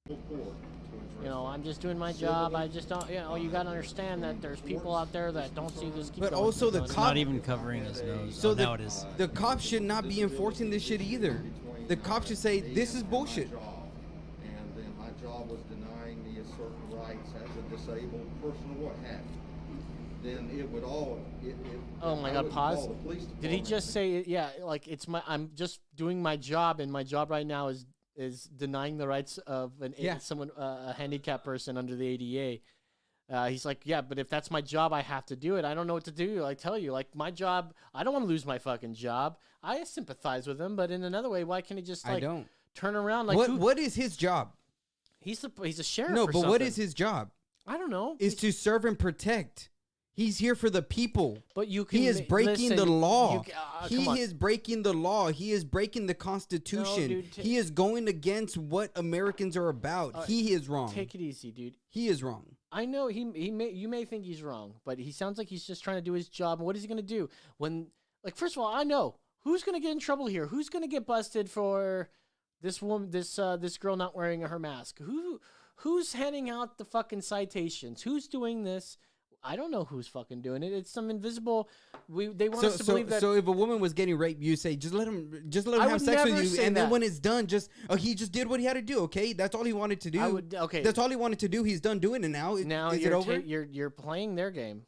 You know, I'm just doing my job. I just don't. You know, you gotta understand that there's people out there that don't see this. Keep But going, also keep the going. cop- Not even covering his nose. So now it is. the cops should not be enforcing this shit either. The cops should say this is bullshit. And then my job was denying me certain rights as a disabled person or what have you. Then it would all. Oh my I God! would Pause. call the police Did he department. just say? Yeah, like it's my. I'm just doing my job, and my job right now is denying the rights of someone a handicapped person under the ADA. He's like, yeah, but if that's my job, I have to do it. I don't know what to do. I tell you, like my job, I don't want to lose my fucking job. I sympathize with him, but in another way, why can't he just I like don't. turn around? Like What is his job? He's a sheriff. No, or but something. what is his job? I don't know. Is to serve and protect. He's here for the people. But you can. He is breaking listen, the law. come on. He is breaking the law. He is breaking the Constitution. dude, he is going against what Americans are about. He is wrong. Take it easy, dude. He is wrong. I know you may think he's wrong, but he sounds like he's just trying to do his job. And what is he going to do when, like, first of all, I know who's going to get in trouble here. Who's going to get busted for this woman, this girl not wearing her mask? Who's handing out the fucking citations? Who's doing this? I don't know who's fucking doing it. It's some invisible. They want us to believe that. So if a woman was getting raped, you say just let him I have would sex with never you, say and then that. when it's done, he just did what he had to do. Okay, that's all he wanted to do. Okay. That's all he wanted to do. He's done doing it now. Now is it you're over? you're playing their game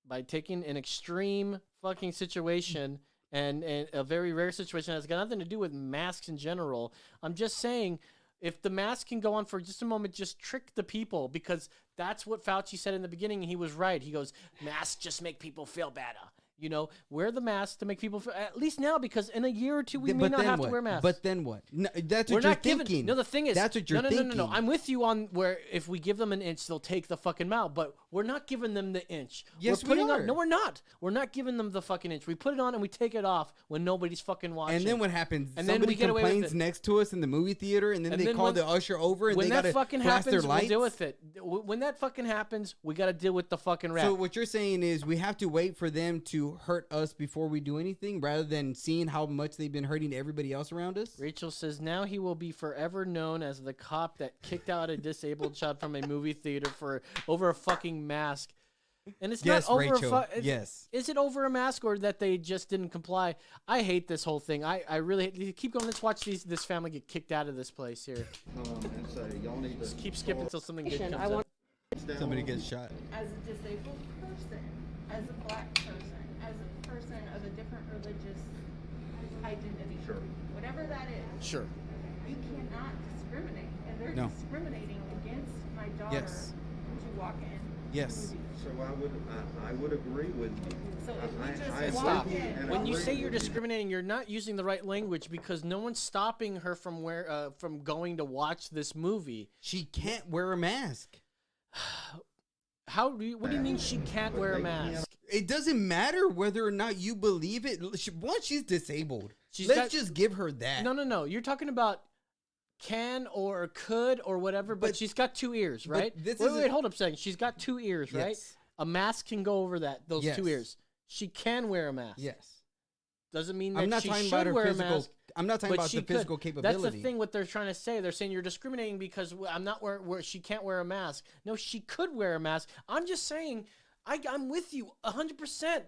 by taking an extreme fucking situation and a very rare situation that's got nothing to do with masks in general. I'm just saying, if the mask can go on for just a moment, just trick the people, because that's what Fauci said in the beginning, and he was right. He goes, masks just make people feel better. You know, wear the mask to make people feel, at least now, because in a year or two we may But not then have what? to wear masks. But then what? No, that's We're what you're not giving. thinking. No, the thing is, that's what you're thinking. No. I'm with you on where if we give them an inch, they'll take the fucking mile. But we're not giving them the inch. Yes, we're putting we on. are. No, we're not. We're not giving them the fucking inch. We put it on and we take it off when nobody's fucking watching. And then what happens? And then Somebody we get away with complains it. next to us in the movie theater, and then And they then call when- the usher over, and when they that gotta fucking flash happens, their lights. we'll deal with it. When that fucking happens, we got to deal with the fucking rap. So what you're saying is we have to wait for them to hurt us before we do anything, rather than seeing how much they've been hurting everybody else around us. Rachel says now he will be forever known as the cop that kicked out a disabled child from a movie theater for over a fucking mask. And it's Yes, not over Rachel. Yes. Is it over a mask or that they just didn't comply? I hate this whole thing. I really keep going. Let's watch this family get kicked out of this place here. And say y'all need to Just keep skipping until something good comes I up. want- Somebody gets shot. As a disabled person, as a black person, as a person of a different religious identity, whatever that is, Sure. you cannot discriminate. And they're No. discriminating against my daughter Yes. to walk in. Yes. So I would agree with you. So if we just I Stop. agree, and I When you agree say you're with you. discriminating, you're not using the right language, because no one's stopping her from going to watch this movie. She can't wear a mask. What do you mean she can't wear a mask? It doesn't matter whether or not you believe it. Once she's disabled, let's just give her that. No. You're talking about can or could or whatever, but she's got two ears, right? Wait, hold up a second. She's got two ears, right? Yes. A mask can go over those Yes. two ears. She can wear a mask. Yes. Doesn't mean that I'm not she talking should about her wear physical. a mask. I'm not talking But about she the physical could. capability. That's the thing. What they're trying to say, they're saying you're discriminating because I'm not where she can't wear a mask. No, she could wear a mask. I'm just saying, I'm with you 100%.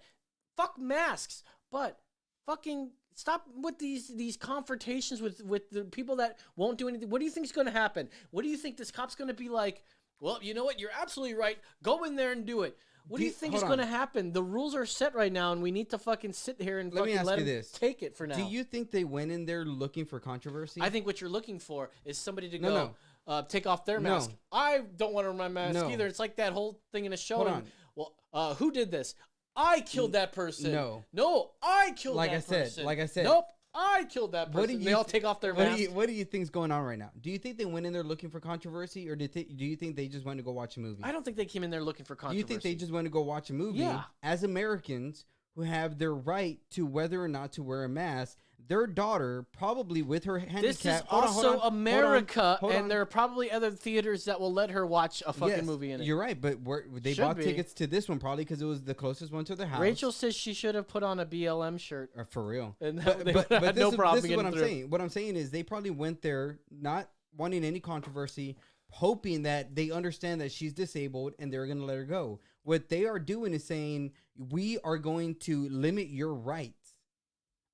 Fuck masks, but fucking stop with these confrontations with the people that won't do anything. What do you think is going to happen? What do you think this cop's going to be like? Well, you know what? You're absolutely right. Go in there and do it. What do you think is hold going to on. happen? The rules are set right now, and we need to fucking sit here and Let me fucking ask let you them this. take it for now. Do you think they went in there looking for controversy? I think what you're looking for is somebody to No, go take off their No. mask. I don't want to wear my mask No. either. It's like that whole thing in a show. Hold and, on. well, who did this? I killed that person. No. I killed Like that I said, person. like I said. Nope, I killed that person. What do you They all thi- take off their what mask. What do you think's going on right now? Do you think they went in there looking for controversy, or do you think they just went to go watch a movie? I don't think they came in there looking for Do controversy. you think they just went to go watch a movie Yeah. as Americans who have their right to whether or not to wear a mask. Their daughter, probably with her handicap. This is Hold on, hold also on, America, hold on. and there are probably other theaters that will let her watch a fucking Yes, movie in it. You're right, but they Should bought be. tickets to this one probably because it was the closest one to their house. Rachel says she should have put on a BLM shirt. For real. And but they but, would have but had this, no is, problem this is what getting I'm through. saying. What I'm saying is they probably went there not wanting any controversy, hoping that they understand that she's disabled and they're going to let her go. What they are doing is saying, we are going to limit your rights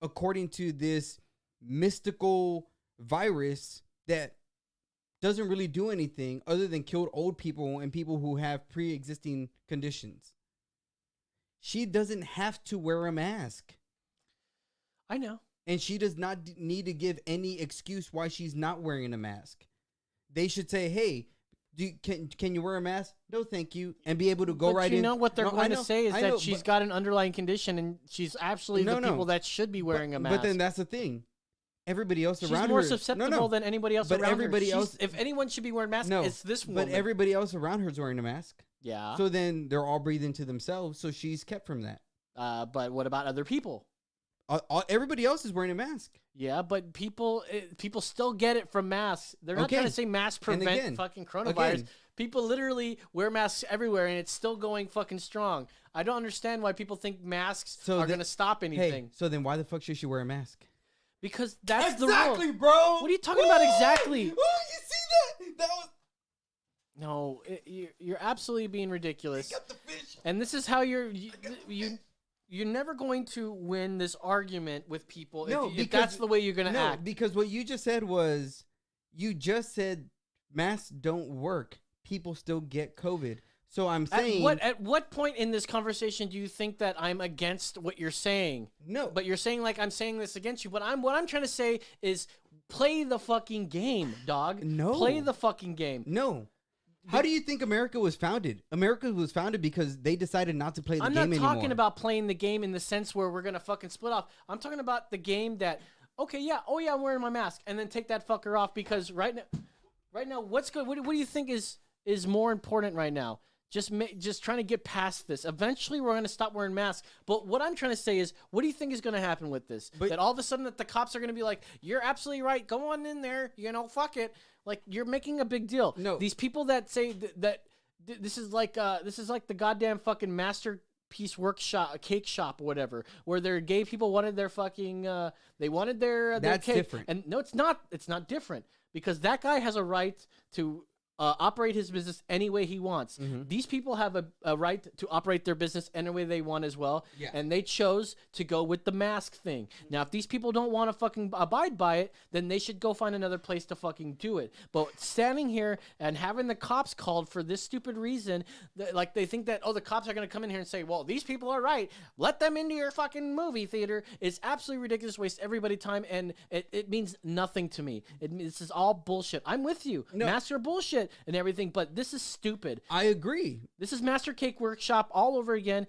according to this mystical virus that doesn't really do anything other than kill old people and people who have pre-existing conditions. She doesn't have to wear a mask. I know. And she does not need to give any excuse why she's not wearing a mask. They should say, hey, can you wear a mask? No, thank you. And be able to go But right you in. know what they're No, going I to say is I that know, she's but- got an underlying condition and she's actually No, the no. people that should be wearing a mask. But then that's the thing. Everybody else she's around more her. susceptible No, no. than anybody else But around everybody her. else. If anyone should be wearing masks, No, it's this woman. but everybody else around her is wearing a mask. yeah. So then they're all breathing to themselves. So she's kept from that. But what about other people? Everybody else is wearing a mask. Yeah, but people still get it from masks. They're not Okay. trying to say masks And prevent again, fucking coronavirus. again. People literally wear masks everywhere, and it's still going fucking strong. I don't understand why people think masks are going to stop anything. Hey, so then why the fuck should she wear a mask? Because that's the Exactly, rule. bro. What are you talking about exactly? Oh, you see that? That was No, you're absolutely being ridiculous. got the fish. And this is how you're never going to win this argument with people if that's the way you're going to act. Because what you just said was, you just said masks don't work. People still get COVID. So I'm saying, At what point in this conversation do you think that I'm against what you're saying? No. But you're saying like I'm saying this against you. But what I'm trying to say is play the fucking game, dog. No. Play the fucking game. no. How do you think America was founded? America was founded because they decided not to play the I'm game not anymore. talking about playing the game in the sense where we're gonna fucking split off. I'm talking about the game that, okay, yeah, oh yeah, I'm wearing my mask, and then take that fucker off because right now, what's good? What do you think is more important right now? Just trying to get past this. Eventually, we're gonna stop wearing masks. But what I'm trying to say is, what do you think is gonna happen with this? That all of a sudden that the cops are gonna be like, "You're absolutely right. Go on in there. Fuck it." Like you're making a big deal. No. These people that say that this is like the goddamn fucking masterpiece workshop, cake shop, or whatever, where their gay people wanted their fucking they wanted their That's cake. different. And no, it's not. It's not different because that guy has a right to operate his business any way he wants. Mm-hmm. These people have a right to operate their business any way they want as well. Yeah. And they chose to go with the mask thing. Now, if these people don't want to fucking abide by it, then they should go find another place to fucking do it. But standing here and having the cops called for this stupid reason, like they think that, the cops are going to come in here and say, well, these people are right. Let them into your fucking movie theater. It's absolutely ridiculous. Waste everybody's time. And it means nothing to me. This is all bullshit. I'm with you. No. Masks are bullshit and everything, but this is stupid. I agree. This is Master Cake Workshop all over again.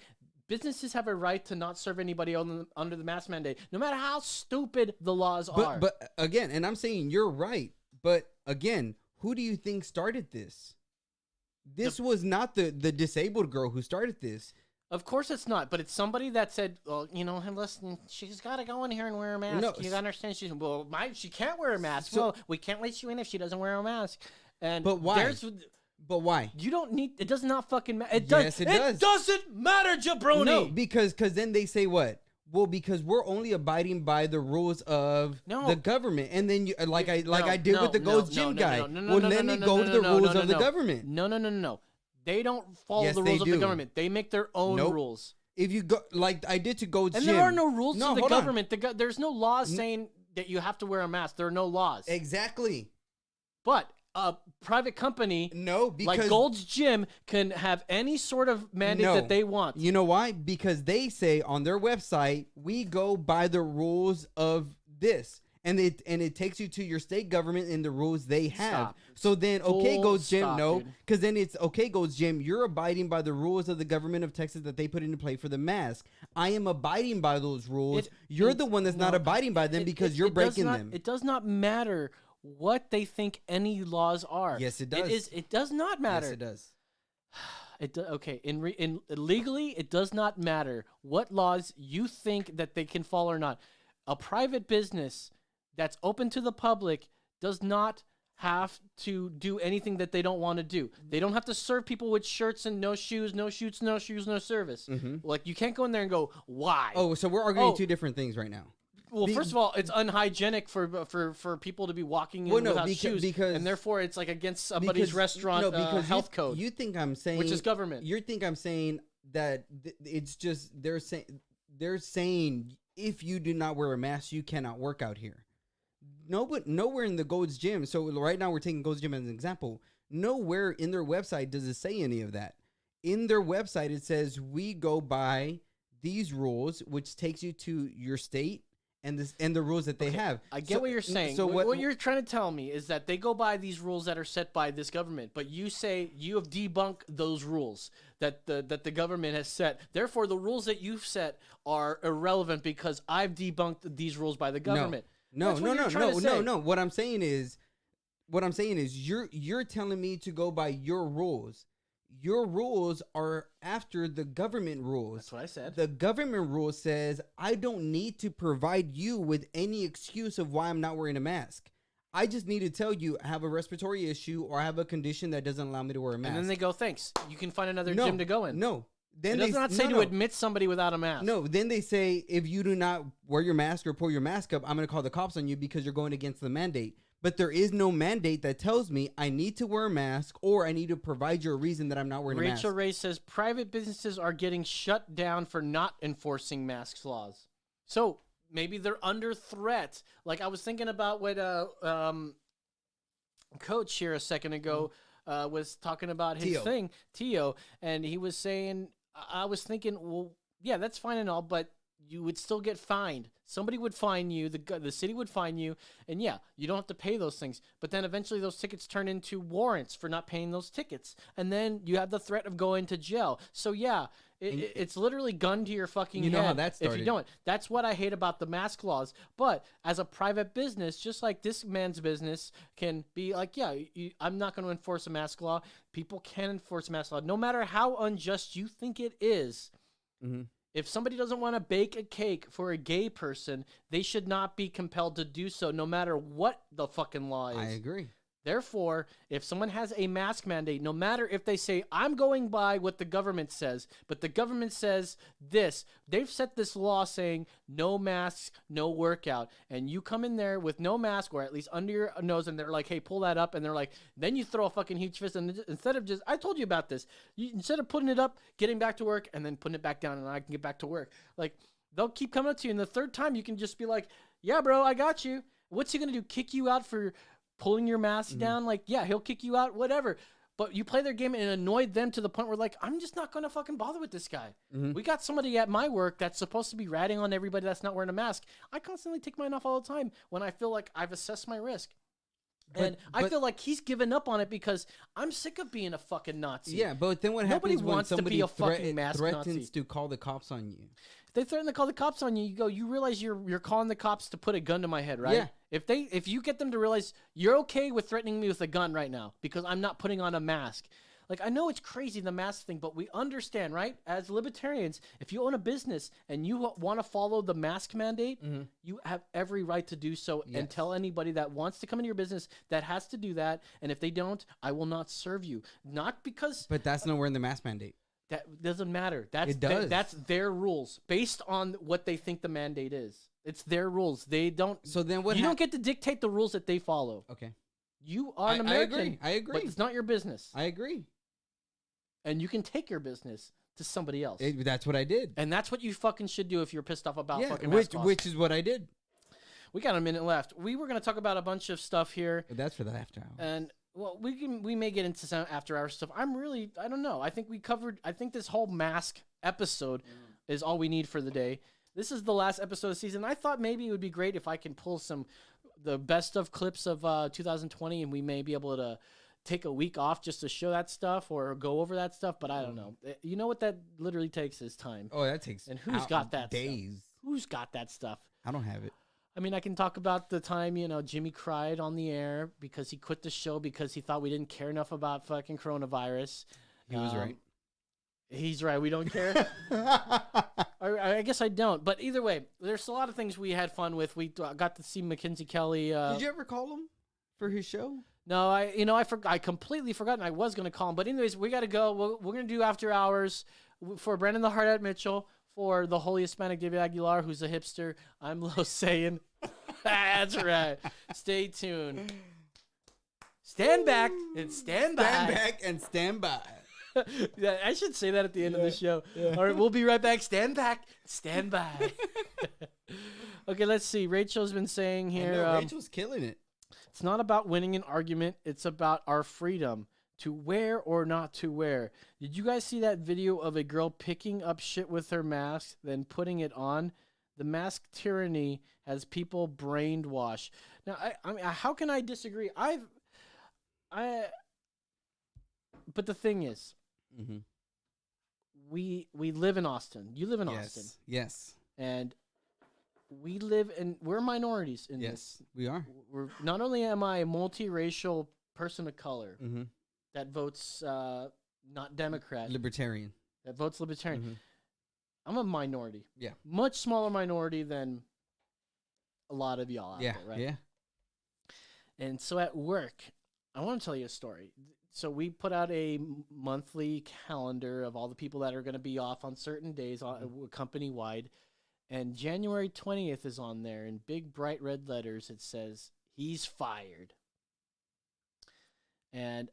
Businesses have a right to not serve anybody under the mask mandate, no matter how stupid the laws are. But again, and I'm saying you're right. But again, who do you think started this? This was not the disabled girl who started this. Of course it's not, but it's somebody that said, well, hey, listen, she's got to go in here and wear a mask. No, You got to understand, she can't wear a mask. So- Well, we can't let you in if she doesn't wear a mask. And But why? But why? You don't need. It does not fucking matter. Yes, it does. It doesn't matter, jabroni. No, because then they say what? Well, because we're only abiding by the rules of the government, and then you I did with the Gold's Gym guy. Well, let me go to the rules of the government. No. They don't follow Yes, the they rules of the do. government. They make their own Nope. rules. If you go like I did to Gold's And Gym, there are no rules to the hold on. government. There's no laws saying that you have to wear a mask. There are no laws. Exactly. But a private company, because like Gold's Gym, can have any sort of mandate that they want. You know why? Because they say on their website, we go by the rules of this. And it takes you to your state government and the rules they have. Stop. So then, okay, Full Gold's Gym, stop, no. dude. Because then it's, okay, Gold's Gym, you're abiding by the rules of the government of Texas that they put into play for the mask. I am abiding by those rules. You're the one that's not abiding by them because you're breaking them. It does not matter what they think any laws are. Yes, it does. It does not matter. Yes, it does. Okay. In legally, it does not matter what laws you think that they can follow or not. A private business that's open to the public does not have to do anything that they don't want to do. They don't have to serve people with shirts and no shoes, no shoots, no shoes, no service. Like, you can't go in there and go, why? Oh, so we're arguing two different things right now. Well, first of all, it's unhygienic for people to be walking in without shoes, and therefore it's like against somebody's restaurant health code. You think I'm saying, which is government. You think I'm saying that it's just they're saying if you do not wear a mask, you cannot work out here. No, but nowhere in the Gold's Gym. So right now we're taking Gold's Gym as an example. Nowhere in their website does it say any of that. In their website, it says we go by these rules, which takes you to your state and the rules that they have. I get what you're saying. So what you're trying to tell me is that they go by these rules that are set by this government, but you say you have debunked those rules that the government has set. Therefore, the rules that you've set are irrelevant because I've debunked these rules by the government. No. What I'm saying is you're telling me to go by your rules. Your rules are after the government rules. That's what I said. The government rule says I don't need to provide you with any excuse of why I'm not wearing a mask. I just need to tell you I have a respiratory issue or I have a condition that doesn't allow me to wear a mask. And then they go, thanks. You can find another gym to go in. No. Then it does not say to admit somebody without a mask. No, then they say if you do not wear your mask or pull your mask up, I'm going to call the cops on you because you're going against the mandate. But there is no mandate that tells me I need to wear a mask or I need to provide you a reason that I'm not wearing a mask. Rachel Ray says private businesses are getting shut down for not enforcing masks laws. So maybe they're under threat. Like I was thinking about what Coach here a second ago was talking about his thing, Tio, and he was saying, I was thinking, well, yeah, that's fine and all, but you would still get fined. Somebody would fine you. The city would fine you. And yeah, you don't have to pay those things. But then eventually those tickets turn into warrants for not paying those tickets. And then you have the threat of going to jail. So yeah, it's literally gun to your fucking head. You know how that started. If you don't. That's what I hate about the mask laws. But as a private business, just like this man's business can be like, yeah, I'm not going to enforce a mask law. People can enforce a mask law. No matter how unjust you think it is. Mm-hmm. If somebody doesn't want to bake a cake for a gay person, they should not be compelled to do so, no matter what the fucking law is. I agree. Therefore, if someone has a mask mandate, no matter if they say, I'm going by what the government says, but the government says this, they've set this law saying no masks, no workout. And you come in there with no mask, or at least under your nose, and they're like, hey, pull that up. And they're like, then you throw a fucking huge fist. And instead of just, I told you about this, instead of putting it up, getting back to work, and then putting it back down, and I can get back to work. Like, they'll keep coming up to you. And the third time, you can just be like, yeah, bro, I got you. What's he going to do? Kick you out for pulling your mask down? Like, yeah, he'll kick you out, whatever. But you play their game and annoyed them to the point where, like, I'm just not going to fucking bother with this guy. We got somebody at my work that's supposed to be ratting on everybody that's not wearing a mask. I constantly take mine off all the time when I feel like I've assessed my risk. And I feel like he's given up on it because I'm sick of being a fucking Nazi. Yeah, but then what Nobody happens when wants to somebody be a fucking mask threatens Nazi. to call the cops on you? If they threaten to call the cops on you, you go, you realize you're calling the cops to put a gun to my head, right? Yeah. If you get them to realize you're okay with threatening me with a gun right now because I'm not putting on a mask. Like, I know it's crazy, the mask thing, but we understand, right? As libertarians, if you own a business and you want to follow the mask mandate, you have every right to do so and tell anybody that wants to come into your business that has to do that. And if they don't, I will not serve you. Not because... But that's nowhere in the mask mandate. That doesn't matter. It does. That's their rules based on what they think the mandate is. It's their rules. They don't... So then what... You don't get to dictate the rules that they follow. Okay. You are an American. I agree. But it's not your business. I agree. And you can take your business to somebody else. That's what I did. And that's what you fucking should do if you're pissed off about fucking which mask laws. which is what I did. We got a minute left. We were going to talk about a bunch of stuff here. That's for the after hour. And well, we may get into some after hour stuff. I don't know. I think this whole mask episode is all we need for the day. This is the last episode of the season. I thought maybe it would be great if I can pull the best of clips of 2020 and we may be able to take a week off just to show that stuff or go over that stuff, but I don't know. You know what that literally takes is time. Oh, that takes and who's got that days? Stuff? Who's got that stuff? I don't have it. I mean, I can talk about the time, Jimmy cried on the air because he quit the show because he thought we didn't care enough about fucking coronavirus. He was right. He's right. We don't care. I guess I don't. But either way, there's a lot of things we had fun with. We got to see Mackenzie Kelly. Did you ever call him for his show? No, I completely forgotten I was going to call him. But anyways, we got to go. We're going to do after hours for Brandon the Hardhead Mitchell, for the Holy Hispanic David Aguilar, who's a hipster. I'm Lo Sayin. That's right. Stay tuned. Stand back and stand by. Stand back and stand by. Yeah, I should say that at the end of the show. All right, we'll be right back. Stand back, stand by. Okay, let's see. Rachel's been saying here. Rachel's killing it. It's not about winning an argument. It's about our freedom to wear or not to wear. Did you guys see that video of a girl picking up shit with her mask, then putting it on? The mask tyranny has people brainwashed. Now, I mean, how can I disagree? But the thing is, we live in Austin. You live in Austin. Yes. And we're minorities in this. We are. Not only am I a multiracial person of color that votes not Democrat, Libertarian. that votes Libertarian, I'm a minority. Yeah. Much smaller minority than a lot of y'all out there, right? Yeah. And so at work, I want to tell you a story. So we put out a monthly calendar of all the people that are going to be off on certain days, company-wide. And January 20th is on there. In big, bright red letters, it says, he's fired. And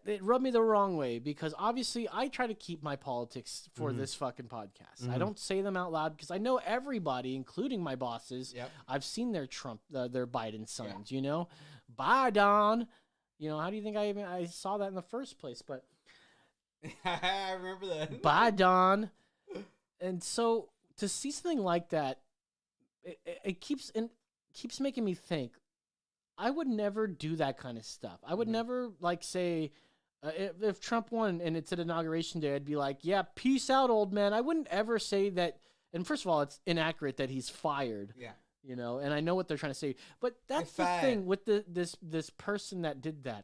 it rubbed me the wrong way because obviously I try to keep my politics for this fucking podcast. I don't say them out loud because I know everybody, including my bosses, I've seen their their Biden signs, you know? Biden. You know, how do you think I saw that in the first place? But I remember that. Biden. And so to see something like that, it keeps making me think. I would never do that kind of stuff. I would never say if Trump won and it's an inauguration day, I'd be like, yeah, peace out, old man. I wouldn't ever say that. And first of all, it's inaccurate that he's fired. Yeah. You know, and I know what they're trying to say, but that's the thing with this person that did that.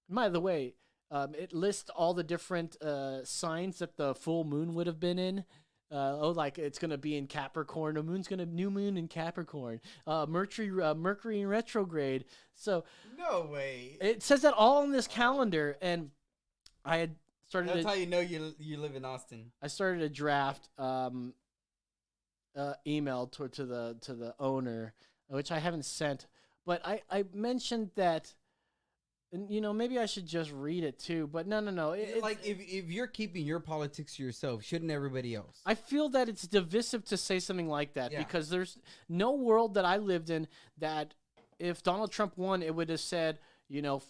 By the way, it lists all the different signs that the full moon would have been in. Like it's gonna be in Capricorn. The new moon in Capricorn. Mercury in retrograde. So no way. It says that all on this calendar, and I had started. That's how you know you live in Austin. I started a draft email to the owner, which I haven't sent, but I mentioned that. And, you know, maybe I should just read it too, but no. If you're keeping your politics to yourself, shouldn't everybody else? I feel that it's divisive to say something like that because there's no world that I lived in that if Donald Trump won, it would have said, you know,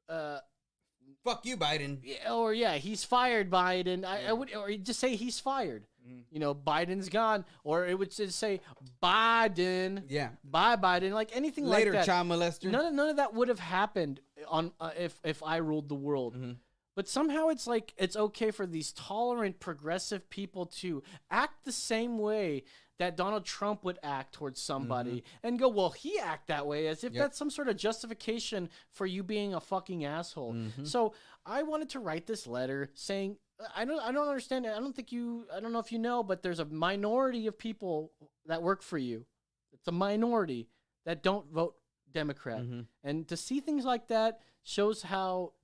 fuck you, Biden. Or he's fired, Biden. I would, or just say he's fired. You know, Biden's gone, or it would just say Biden. Yeah, bye, Biden. Like anything later, like that. child molester. None of that would have happened on if I ruled the world. But somehow it's like it's okay for these tolerant, progressive people to act the same way that Donald Trump would act towards somebody and go, well, he act that way as if that's some sort of justification for you being a fucking asshole. So I wanted to write this letter saying, I don't understand it. I don't know if you know, but there's a minority of people that work for you. It's a minority that don't vote Democrat. And to see things like that shows how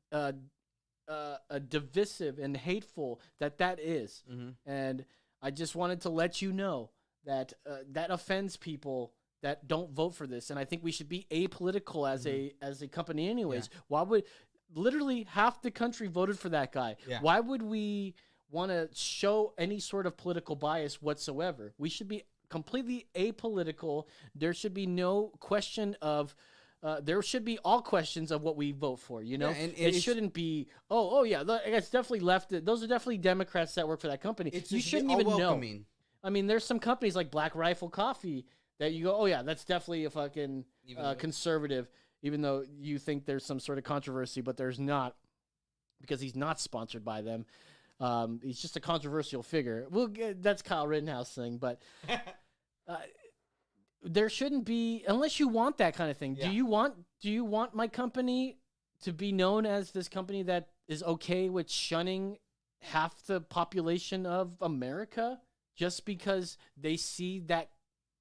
divisive and hateful that is. And I just wanted to let you know that that offends people that don't vote for this. And I think we should be apolitical as a company anyways. Why would... Literally half the country voted for that guy. Why would we want to show any sort of political bias whatsoever? We should be completely apolitical. There should be no question of there should be all questions of what we vote for, you know? And it shouldn't be, it's definitely left. Those are definitely Democrats that work for that company. You shouldn't even know. I mean, there's some companies like Black Rifle Coffee that you go, oh yeah, that's definitely a fucking conservative. Even though you think there's some sort of controversy, but there's not, because he's not sponsored by them. He's just a controversial figure. That's Kyle Rittenhouse thing, but there shouldn't be, unless you want that kind of thing. Do you want my company to be known as this company that is okay with shunning half the population of America just because they see that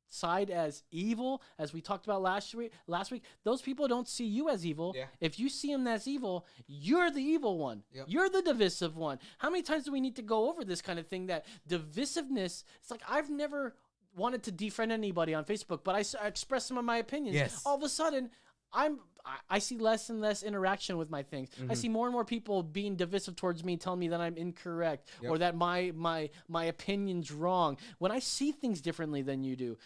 side as evil, as we talked about last week. Those people don't see you as evil. Yeah. If you see them as evil, you're the evil one. Yep. You're the divisive one. How many times do we need to go over this kind of thing? That divisiveness. It's like I've never wanted to defriend anybody on Facebook, but I express some of my opinions. Yes. All of a sudden, I see less and less interaction with my things. I see more and more people being divisive towards me, telling me that I'm incorrect or that my opinion's wrong. When I see things differently than you do,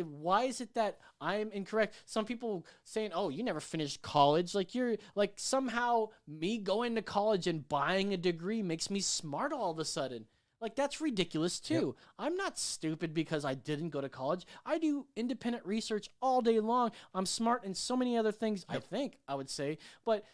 why is it that I'm incorrect? Some people saying, "Oh, you never finished college." Like you're like somehow me going to college and buying a degree makes me smart all of a sudden. Like, that's ridiculous, too. Yep. I'm not stupid because I didn't go to college. I do independent research all day long. I'm smart in so many other things, I think, I would say. But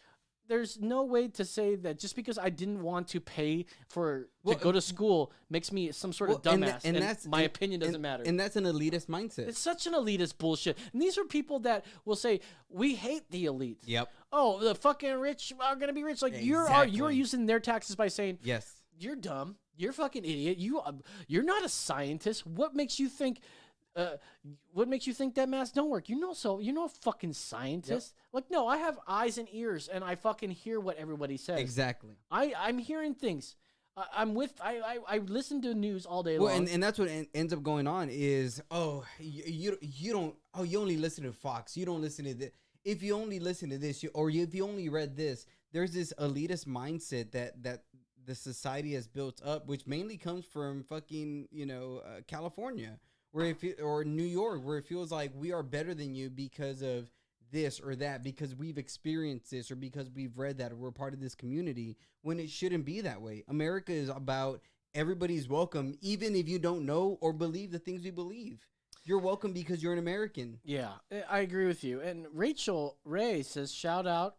there's no way to say that just because I didn't want to pay to go to school makes me some sort of dumbass, and my opinion doesn't matter. And that's an elitist mindset. It's such an elitist bullshit. And these are people that will say, we hate the elite. Yep. Oh, the fucking rich are going to be rich. Like, you're using their taxes by saying, yes, you're dumb. You're a fucking idiot. You're not a scientist. What makes you think? What makes you think that masks don't work? You're a fucking scientist. Yep. Like, no, I have eyes and ears, and I fucking hear what everybody says. Exactly. I'm hearing things. I listen to news all day long. And that's what ends up going on is, you only listen to Fox. You don't listen to this. If you only listen to this, if you only read this, there's this elitist mindset that the society has built up, which mainly comes from fucking, California, or New York, where it feels like we are better than you because of this or that, because we've experienced this or because we've read that or we're part of this community, when it shouldn't be that way. America is about everybody's welcome, even if you don't know or believe the things we believe. You're welcome because you're an American. Yeah, I agree with you. And Rachel Ray says, shout out.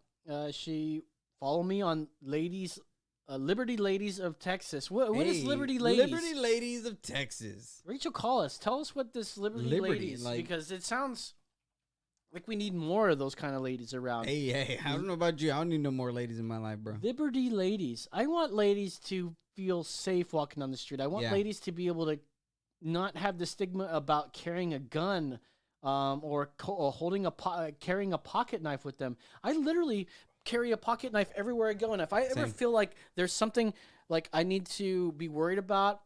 She follow me on Liberty Ladies of Texas. What is Liberty Ladies? Liberty Ladies of Texas. Rachel, call us. Tell us what this Liberty Ladies, because it sounds like we need more of those kind of ladies around. Hey, I don't know about you. I don't need no more ladies in my life, bro. Liberty Ladies. I want ladies to feel safe walking down the street. I want ladies to be able to not have the stigma about carrying a gun or carrying a pocket knife with them. I literally carry a pocket knife everywhere I go, and if I ever feel like there's something like I need to be worried about,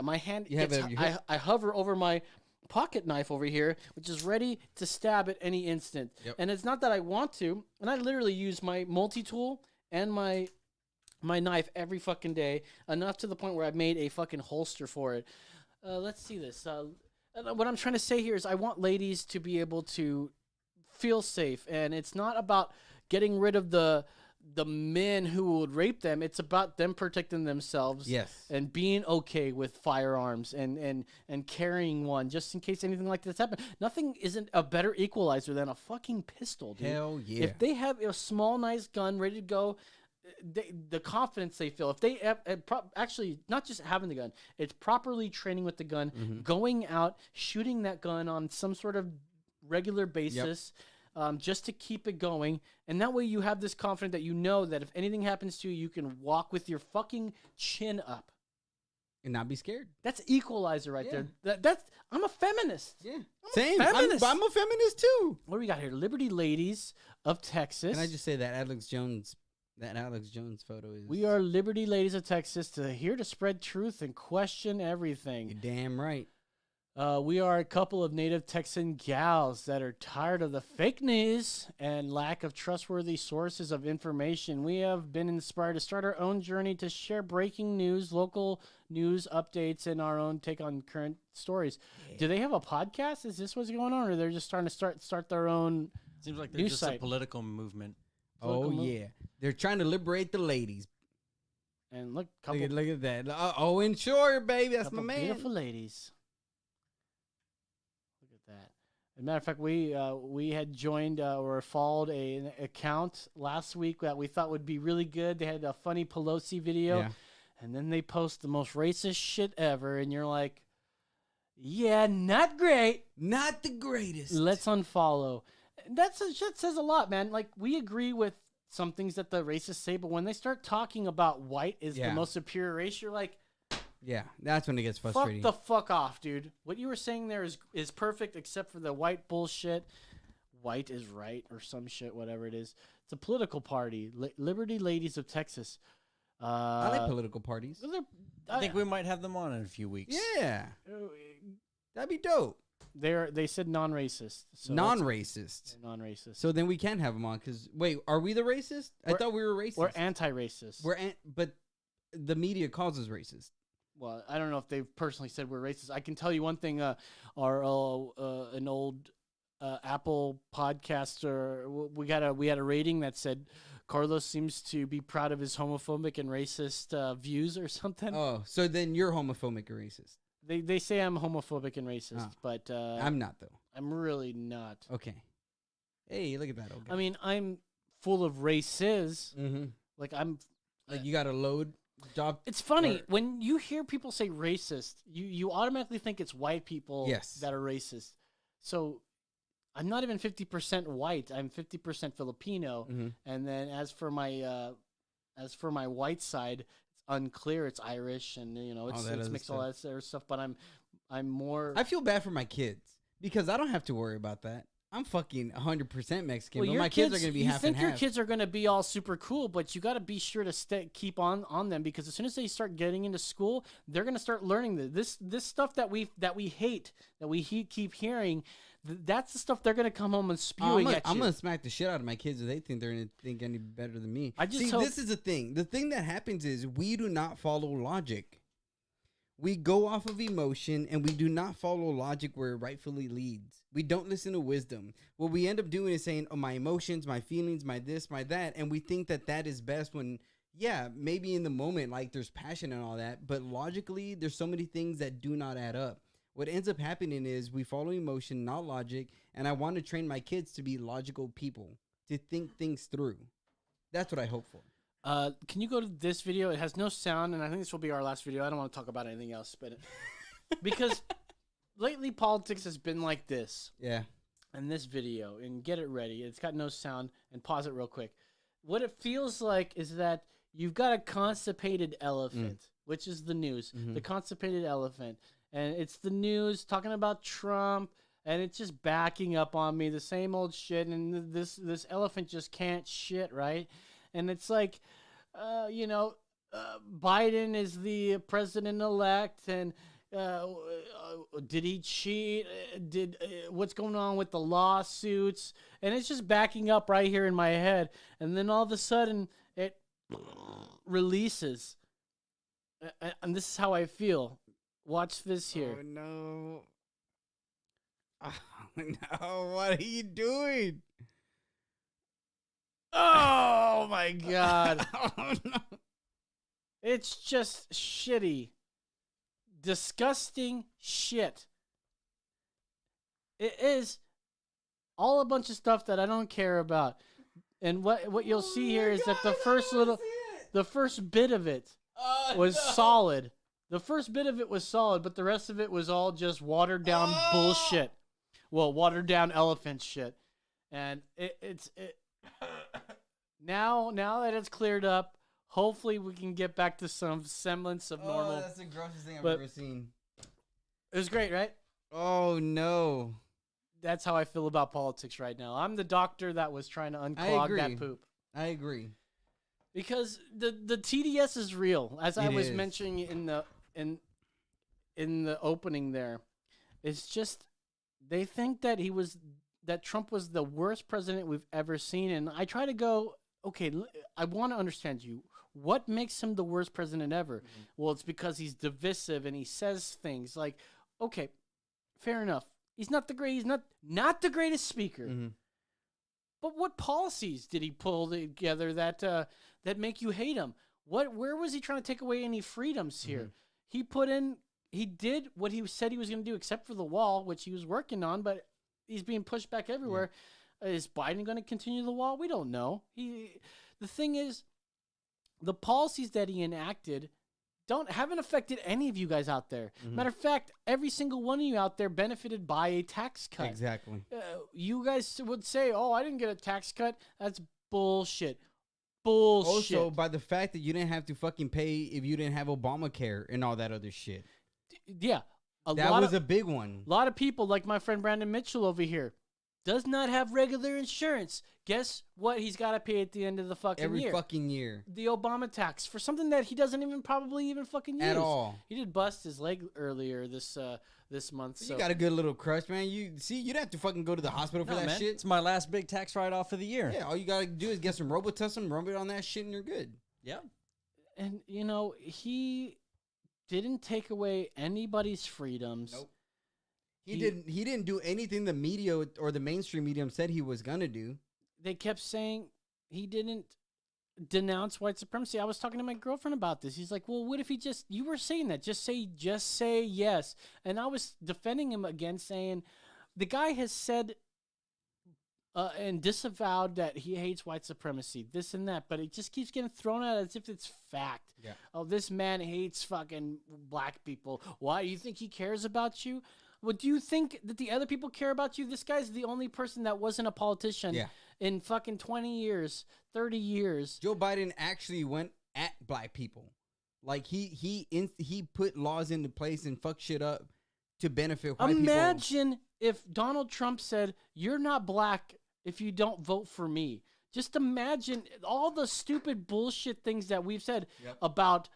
my hand I hover over my pocket knife over here, which is ready to stab at any instant. Yep. And it's not that I want to, and I literally use my multi-tool and my knife every fucking day, enough to the point where I've made a fucking holster for it. Let's see this. What I'm trying to say here is I want ladies to be able to feel safe, and it's not about getting rid of the men who would rape them. It's about them protecting themselves. Yes. And being okay with firearms and carrying one just in case anything like this happens. Nothing isn't a better equalizer than a fucking pistol, dude. Hell yeah. If they have a small, nice gun ready to go, the confidence they feel, if they actually not just having the gun, it's properly training with the gun, going out, shooting that gun on some sort of regular basis. Yep. Just to keep it going. And that way you have this confidence that you know that if anything happens to you, you can walk with your fucking chin up. And not be scared. That's equalizer right there. That's I'm a feminist. Yeah. Same. I'm a feminist too. What do we got here? Liberty Ladies of Texas. Can I just say that Alex Jones photo is... We are Liberty Ladies of Texas, here to spread truth and question everything. You're damn right. We are a couple of native Texan gals that are tired of the fake news and lack of trustworthy sources of information. We have been inspired to start our own journey to share breaking news, local news updates, and our own take on current stories. Yeah. Do they have a podcast? Is this what's going on, or they're just starting to start their own? Seems like they're news just site? A political movement. Yeah, they're trying to liberate the ladies. And look at that. Owen Shore, baby, that's my man. Beautiful ladies. That. As a matter of fact, we had joined or followed an account last week that we thought would be really good. They had a funny Pelosi video, and then they post the most racist shit ever, and you're like, yeah, not great. Not the greatest. Let's unfollow. That says a lot, man. Like, we agree with some things that the racists say, but when they start talking about white is the most superior race, you're like, Yeah, that's when it gets frustrating. fuck the fuck off, dude. What you were saying there is perfect, except for the white bullshit. White is right or some shit, whatever it is. It's a political party. Liberty Ladies of Texas. I like political parties. I think we might have them on in a few weeks. Yeah, that'd be dope. They said non-racist. So Non-racist. Non-racist. So then we can have them on. Because wait, are we the racist? I thought we were racist. We're anti-racist. But the media calls us racist. Well, I don't know if they've personally said we're racist. I can tell you one thing. An old Apple podcaster, we had a rating that said Carlos seems to be proud of his homophobic and racist views or something. Oh, so then you're homophobic and racist. They say I'm homophobic and racist, but I'm not though. I'm really not. Okay. Hey, look at that. Okay. I mean, I'm full of races. Mm-hmm. Like I'm. Like you got a load job. It's funny when you hear people say racist, you automatically think it's white people that are racist. So I'm not even 50% white. I'm 50% Filipino, and then as for my white side, it's unclear. It's Irish, and it's mixed all that other stuff. But I'm more. I feel bad for my kids because I don't have to worry about that. I'm fucking 100% Mexican, Well, but your my kids are going to be half and You think your half. kids are going to be all super cool, but you got to be sure to keep on them, because as soon as they start getting into school, they're going to start learning this stuff that we hate, that we keep hearing. That's the stuff they're going to come home and spewing at you. I'm going to smack the shit out of my kids if they think they're going to think any better than me. See, this is the thing. The thing that happens is we do not follow logic. We go off of emotion, and we do not follow logic where it rightfully leads. We don't listen to wisdom. What we end up doing is saying, oh, my emotions, my feelings, my this, my that, and we think that is best when, yeah, maybe in the moment, like there's passion and all that, but logically, there's so many things that do not add up. What ends up happening is we follow emotion, not logic, and I want to train my kids to be logical people, to think things through. That's what I hope for. Can you go to this video? It has no sound, and I think this will be our last video. I don't want to talk about anything else, but because lately politics has been like this. Yeah. And this video, and get it ready. It's got no sound, and pause it real quick. What it feels like is that you've got a constipated elephant, which is the news. The constipated elephant, and it's the news talking about Trump, and it's just backing up on me, the same old shit, and this elephant just can't shit, right? And it's like, Biden is the president-elect, and did he cheat? What's going on with the lawsuits? And it's just backing up right here in my head. And then all of a sudden, it releases. And this is how I feel. Watch this here. Oh, no. Oh, no. What are you doing? Oh my God. Oh, no. It's just shitty. Disgusting shit. It is all a bunch of stuff that I don't care about. And what you'll see here is that the first bit of it was solid. The first bit of it was solid, but the rest of it was all just watered down bullshit. Well, watered down elephant shit. And it's now that it's cleared up, hopefully we can get back to some semblance of normal. Oh, that's the grossest thing I've ever seen. It was great, right? Oh, no. That's how I feel about politics right now. I'm the doctor that was trying to unclog that poop. I agree. Because the TDS is real, as I was mentioning in the opening there. It's just they think that Trump was the worst president we've ever seen, and I try to go, okay, I want to understand you. What makes him the worst president ever? Mm-hmm. Well, it's because he's divisive and he says things like, okay, fair enough. He's not the the greatest speaker. Mm-hmm. But what policies did he pull together that make you hate him? Where was he trying to take away any freedoms here? Mm-hmm. He did what he said he was going to do, except for the wall, which he was working on, but he's being pushed back everywhere. Yeah. Is Biden going to continue the wall? We don't know. The thing is, the policies that he enacted haven't affected any of you guys out there. Mm-hmm. Matter of fact, every single one of you out there benefited by a tax cut. Exactly. You guys would say, "Oh, I didn't get a tax cut." That's bullshit. bullshit. Also, by the fact that you didn't have to fucking pay if you didn't have Obamacare and all that other shit. Yeah. That was a big one. A lot of people, like my friend Brandon Mitchell over here, does not have regular insurance. Guess what he's got to pay at the end of the fucking Every year? fucking year. The Obama tax for something that he doesn't even probably even fucking use. At all. He did bust his leg earlier this month. So. You got a good little crush, man. You don't have to fucking go to the hospital for No, that man. shit. It's my last big tax write-off of the year. Yeah, all you gotta do is get some Robitussin, rub it on that shit, and you're good. Yeah. And, you know, he didn't take away anybody's freedoms. Nope. He didn't do anything the media or the mainstream media said he was gonna do. They kept saying he didn't denounce white supremacy. I was talking to my girlfriend about this. He's like, well, what if you were saying that, just say yes. And I was defending him again, saying the guy has said and disavowed that he hates white supremacy, this and that, but it just keeps getting thrown out as if it's fact. Yeah. Oh, this man hates fucking black people. Why? You think he cares about you? Well, do you think that the other people care about you? This guy's the only person that wasn't a politician in fucking 20 years, 30 years. Joe Biden actually went at black people. Like he put laws into place and fucked shit up to benefit white people. Imagine if Donald Trump said, "You're not black if you don't vote for me." Just imagine all the stupid bullshit things that we've said about.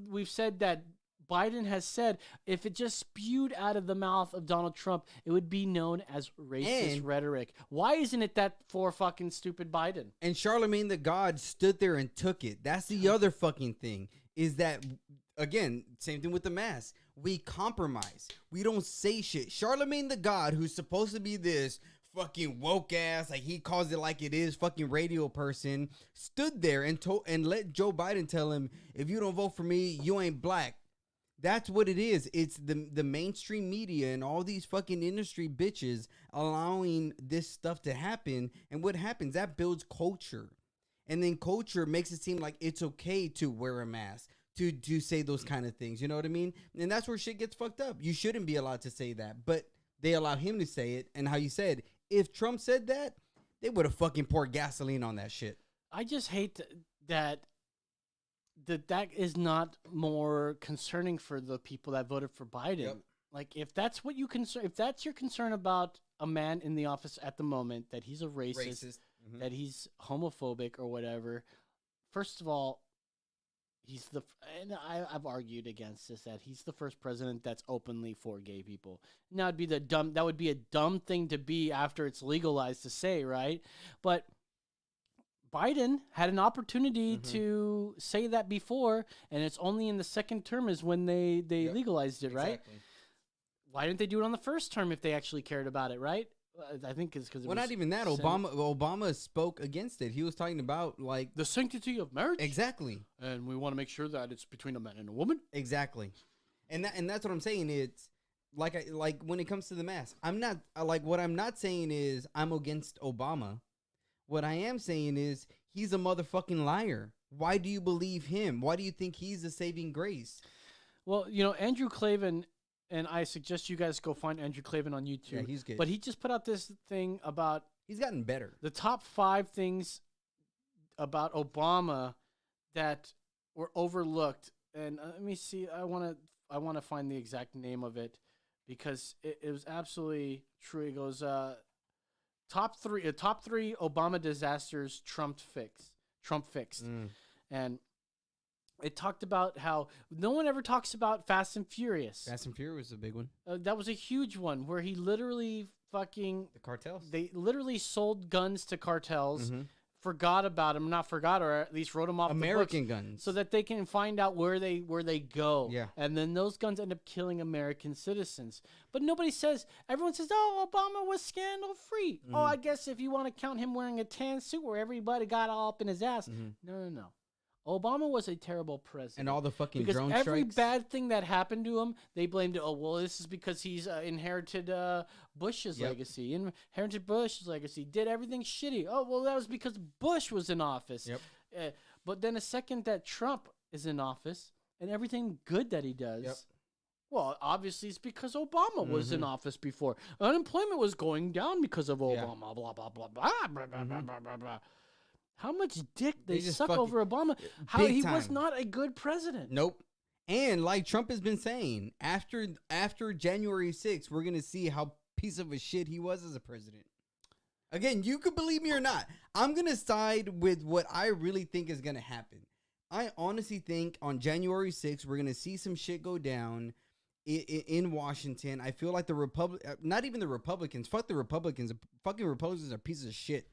We've said that Biden has said if it just spewed out of the mouth of Donald Trump, it would be known as racist rhetoric. Why isn't it that for fucking stupid Biden? And Charlemagne the God stood there and took it. That's the other fucking thing. Is that, again, same thing with the mask. We compromise. We don't say shit. Charlemagne the God, who's supposed to be this fucking woke ass, like he calls it like it is, fucking radio person, stood there and let Joe Biden tell him, if you don't vote for me, you ain't black. That's what it is. It's the mainstream media and all these fucking industry bitches allowing this stuff to happen. And what happens? That builds culture. And then culture makes it seem like it's okay to wear a mask, to say those kind of things. You know what I mean? And that's where shit gets fucked up. You shouldn't be allowed to say that. But they allow him to say it. And how you said, if Trump said that, they would have fucking poured gasoline on that shit. I just hate that is not more concerning for the people that voted for Biden. Yep. Like, if that's what if that's your concern about a man in the office at the moment, that he's a racist. Mm-hmm. That he's homophobic or whatever. First of all, and I've argued against this, that he's the first president that's openly for gay people. Now that would be a dumb thing to be after it's legalized to say, right? But Biden had an opportunity to say that before, and it's only in the second term is when they legalized it, right? Exactly. Why didn't they do it on the first term if they actually cared about it, right? I think it's because not even that. Obama spoke against it. He was talking about like the sanctity of marriage. Exactly. And we want to make sure that it's between a man and a woman. Exactly. And that's what I'm saying. It's like when it comes to the mask, I'm not what I'm not saying is I'm against Obama. What I am saying is he's a motherfucking liar. Why do you believe him? Why do you think he's the saving grace? Well, Andrew Klavan. And I suggest you guys go find Andrew Klavan on YouTube. Yeah, he's good. But he just put out this thing about... He's gotten better. The top 5 things about Obama that were overlooked. And let me see. I want to find the exact name of it because it was absolutely true. It goes, top three Obama disasters Trump fixed. And... it talked about how no one ever talks about Fast and Furious. Fast and Furious was a big one. That was a huge one where he literally the cartels. They literally sold guns to cartels, forgot about them, not forgot, or at least wrote them off. American guns, so that they can find out where they go. Yeah, and then those guns end up killing American citizens. But nobody says. Everyone says, "Oh, Obama was scandal free." Oh, I guess if you want to count him wearing a tan suit where everybody got all up in his ass. No. Obama was a terrible president. And all the fucking because drone every strikes. bad thing that happened to him, they blamed it. Oh, well, this is because he's inherited Bush's legacy. Inherited Bush's legacy. Did everything shitty. Oh, well, that was because Bush was in office. Yep. But then a second that Trump is in office and everything good that he does, well, obviously it's because Obama was in office before. Unemployment was going down because of Obama. Blah, blah, blah, blah, blah, blah, blah, blah, blah. How much dick They they just suck fucking- over Obama? How big he was time. not a good president. Nope. And like Trump has been saying, after January 6th, we're gonna see how piece of a shit he was as a president. Again, you could believe me or not. I'm gonna side with what I really think is gonna happen. I honestly think on January 6th, we're gonna see some shit go down in Washington. I feel like not even the Republicans. Fuck the Republicans. Fucking Republicans are pieces of shit.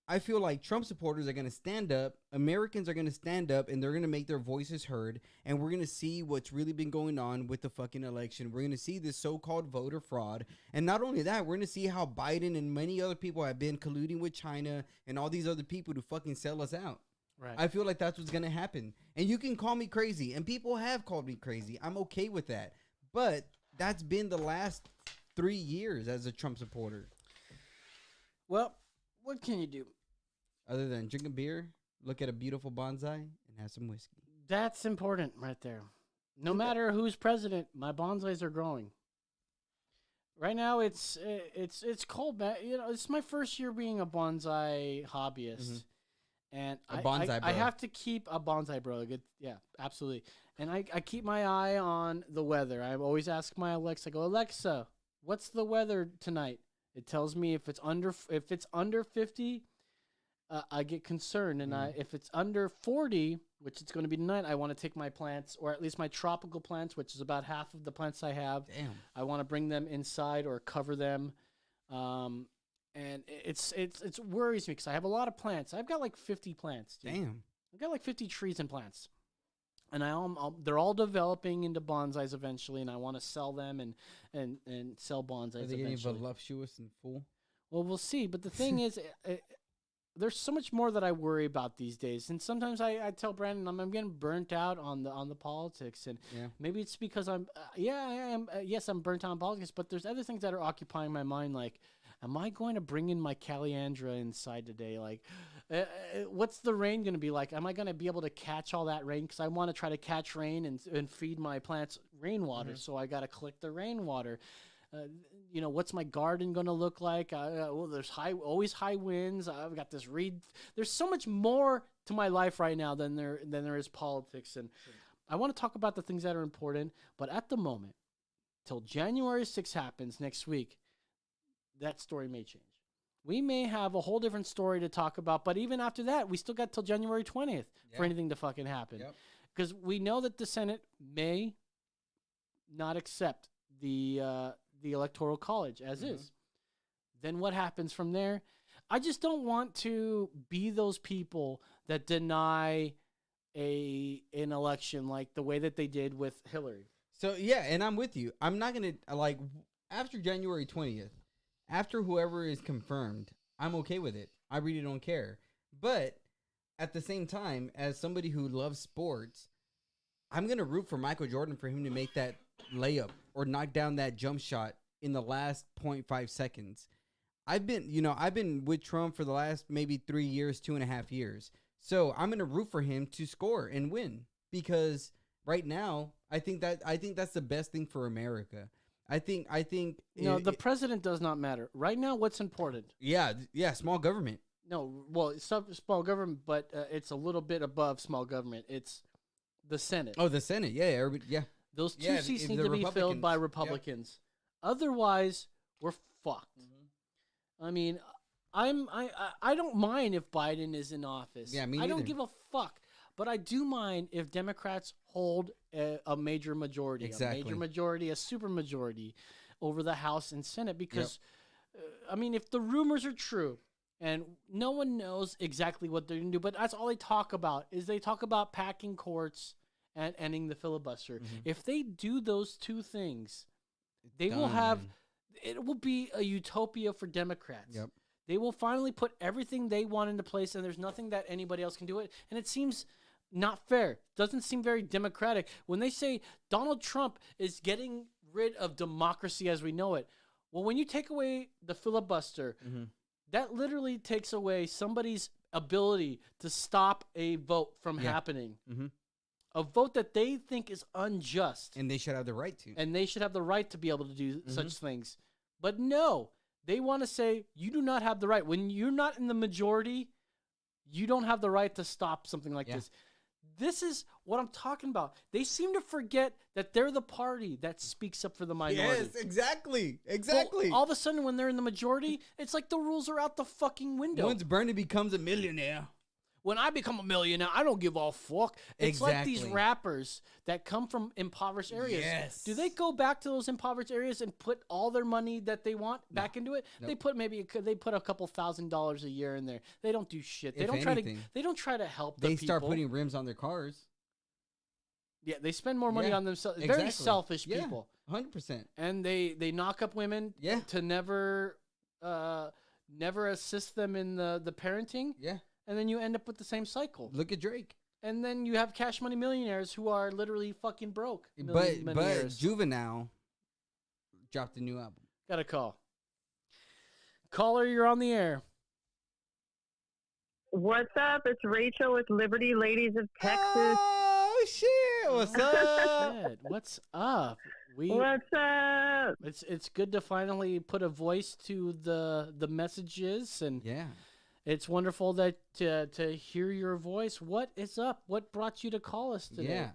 I feel like Trump supporters are going to stand up. Americans are going to stand up and they're going to make their voices heard. And we're going to see what's really been going on with the fucking election. We're going to see this so-called voter fraud. And not only that, we're going to see how Biden and many other people have been colluding with China and all these other people to fucking sell us out. Right. I feel like that's what's going to happen. And you can call me crazy. And people have called me crazy. I'm okay with that. But that's been the last 3 years as a Trump supporter. Well, what can you do? Other than drink a beer, look at a beautiful bonsai, and have some whiskey. That's important right there. No matter who's president, my bonsais are growing. Right now, it's cold, man. You know, it's my first year being a bonsai hobbyist, and A bonsai I bro. have to keep a bonsai bro. Good, yeah, absolutely. And I keep my eye on the weather. I always ask my Alexa, I go, Alexa, what's the weather tonight? It tells me if it's under 50. I get concerned, and if it's under 40, which it's going to be tonight, I want to take my plants, or at least my tropical plants, which is about half of the plants I have. Damn. I want to bring them inside or cover them, and it's worries me because I have a lot of plants. I've got like 50 plants. Dude. Damn. I've got like 50 trees and plants, and they're all developing into bonsais eventually, and I want to sell them and sell bonsais Are they getting eventually. voluptuous and full? Well, we'll see. But the thing is, there's so much more that I worry about these days, and sometimes I tell Brandon I'm getting burnt out on the politics, and Yeah. maybe it's because I'm I am yes, I'm burnt out on politics, but there's other things that are occupying my mind, like, am I going to bring in my Caliandra inside today? Like, what's the rain going to be like? Am I going to be able to catch all that rain? Because I want to try to catch rain and feed my plants rainwater, so I got to collect the rainwater. You know, what's my garden going to look like? Well, there's always high winds. I've got this reed. There's so much more to my life right now than there is politics. And I want to talk about the things that are important. But at the moment, till January 6th happens next week, that story may change. We may have a whole different story to talk about. But even after that, we still got till January 20th for anything to fucking happen. Because we know that the Senate may not accept the Electoral College as is. Then what happens from there? I just don't want to be those people that deny an election like the way that they did with Hillary. So, yeah, and I'm with you. I'm not going to, like, after January 20th, after whoever is confirmed, I'm okay with it. I really don't care. But at the same time, as somebody who loves sports, I'm going to root for Michael Jordan for him to make that layup or knock down that jump shot in the last 0.5 seconds. I've been with Trump for the last maybe 3 years, 2.5 years. So I'm going to root for him to score and win because right now, I think that's the best thing for America. I think The president does not matter. Right now, what's important? Yeah, small government. No, well, it's small government, but it's a little bit above small government. It's the Senate. Oh, the Senate. Yeah. Those two Yeah, seats if need the to be filled by Republicans. Republicans. Otherwise, we're fucked. I mean, I don't mind if Biden is in office. Yeah, me I don't neither. give a fuck. But I do mind if Democrats hold a major majority, Exactly. a major majority, a super majority over the House and Senate. Because, I mean, if the rumors are true, and no one knows exactly what they're going to do, but that's all they talk about, is they talk about packing courts and ending the filibuster. If they do those two things, they will done, have, man. it will be a utopia for Democrats. Yep. They will finally put everything they want into place, and there's nothing that anybody else can do it. And it seems not fair. Doesn't seem very democratic. When they say Donald Trump is getting rid of democracy as we know it, well, when you take away the filibuster, that literally takes away somebody's ability to stop a vote from happening. A vote that they think is unjust. And they should have the right to. And they should have the right to be able to do such things. But no, they want to say you do not have the right. When you're not in the majority, You don't have the right to stop something like Yeah. this. This is what I'm talking about. They seem to forget that they're the party that speaks up for the minority. Yes, exactly. Well, all of a sudden, when they're in the majority, it's like the rules are out the fucking window. Once Bernie becomes a millionaire. When I become a millionaire, I don't give a fuck. It's like these Exactly. rappers that come from impoverished areas. Yes. Do they go back to those impoverished areas and put all their money that they want back into it? Nope. They put a couple $1,000s a year in there. They don't do shit. They If don't anything, they don't try to help the They people. start putting rims on their cars. Yeah, they spend more money Yeah, on themselves. exactly. Very selfish Yeah, people. 100%. And they knock up women Yeah. to never assist them in the parenting. Yeah. And then you end up with the same cycle. Look at Drake. And then you have cash money millionaires who are literally fucking broke. But Millionaires. Juvenile dropped a new album. Got a call. Caller, you're on the air. What's up? It's Rachel with Liberty Ladies of Texas. Oh shit! What's up? Shit, what's up? What's up? It's good to finally put a voice to the messages, and Yeah. it's wonderful that to hear your voice. What is up? What brought you to call us today? Yeah.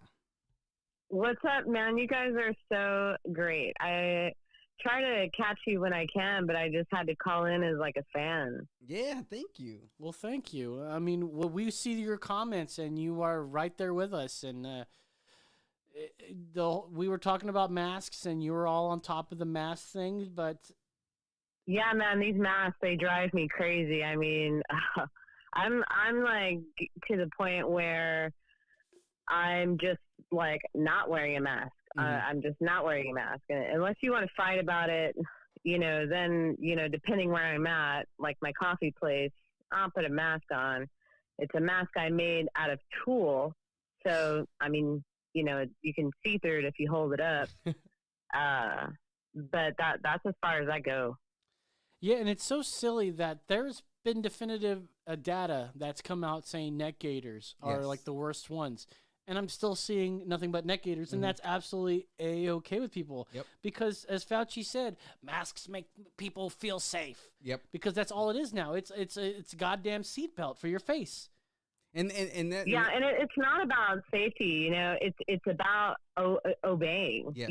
What's up, man? You guys are so great. I try to catch you when I can, but I just had to call in as like a fan. Yeah, thank you. Well, thank you. I mean, we see your comments, and you are right there with us. And we were talking about masks, and you were all on top of the mask thing. But Yeah, man, these masks, they drive me crazy. I mean, I'm like to the point where I'm just like not wearing a mask. I'm just not wearing a mask. And unless you want to fight about it, then, depending where I'm at, like my coffee place, I'll put a mask on. It's a mask I made out of tulle. So, I mean, you can see through it if you hold it up. But that's as far as I go. yeah, and it's so silly that there's been definitive data that's come out saying neck gaiters are Yes. like the worst ones. And I'm still seeing nothing but neck gaiters, and that's absolutely A-okay with people. Yep. Because as Fauci said, masks make people feel safe. Yep. Because that's all it is now. It's a goddamn seatbelt for your face. And that Yeah, and it's not about safety. It's about obeying. Yes.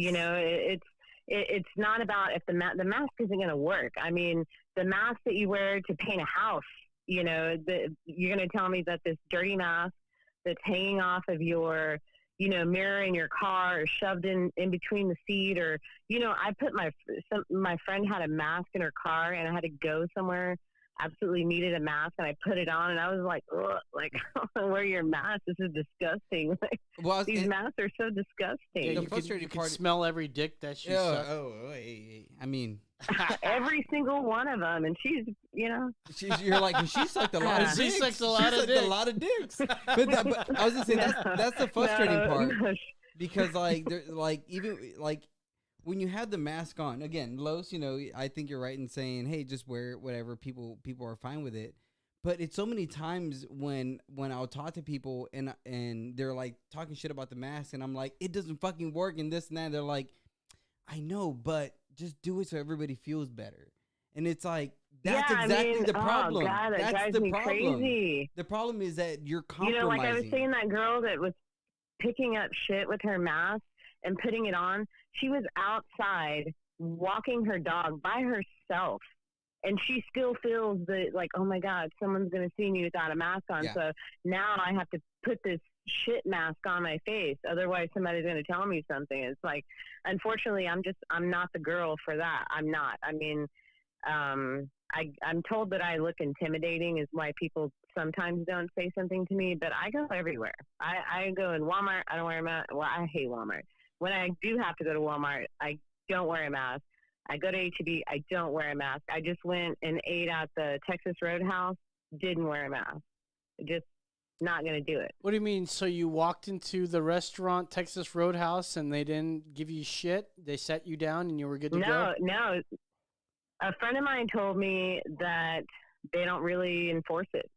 It's not about if the mask isn't going to work. I mean, the mask that you wear to paint a house. You're going to tell me that this dirty mask that's hanging off of your, mirror in your car or shoved in between the seat, or, I put my friend had a mask in her car, and I had to go somewhere, absolutely needed a mask, and I put it on, and I was like, ugh, like, wear your mask. This is disgusting. Like, these masks are so disgusting. Yeah, The you frustrating could part- smell every dick that she sucked. hey. I mean, Every single one of them, and she's, you're like, she sucked a lot of She dicks. sucked a lot of dicks. a lot of dicks. But I was gonna say that's the frustrating No, part, no. because even when you have the mask on, again, Los, I think you're right in saying, hey, just wear it, whatever. People are fine with it. But it's so many times when I'll talk to people and they're like talking shit about the mask, and I'm like, it doesn't fucking work and this and that. They're like, I know, but just do it so everybody feels better. And it's like, that's exactly the problem. Oh God, that that's drives the me problem. crazy. The problem is that you're compromising. Like I was saying, that girl that was picking up shit with her mask and putting it on, she was outside walking her dog by herself. And she still feels oh my God, someone's going to see me without a mask on. Yeah. So now I have to put this shit mask on my face. Otherwise somebody's going to tell me something. It's like, unfortunately, I'm not the girl for that. I'm not. I mean, I'm told that I look intimidating is why people sometimes don't say something to me, but I go everywhere. I go in Walmart. I don't wear a mask. Well, I hate Walmart. When I do have to go to Walmart, I don't wear a mask. I go to H-E-B, I don't wear a mask. I just went and ate at the Texas Roadhouse, didn't wear a mask. Just not going to do it. What do you mean? So you walked into the restaurant Texas Roadhouse and they didn't give you shit? They sat you down and you were good to go? No. A friend of mine told me that they don't really enforce it.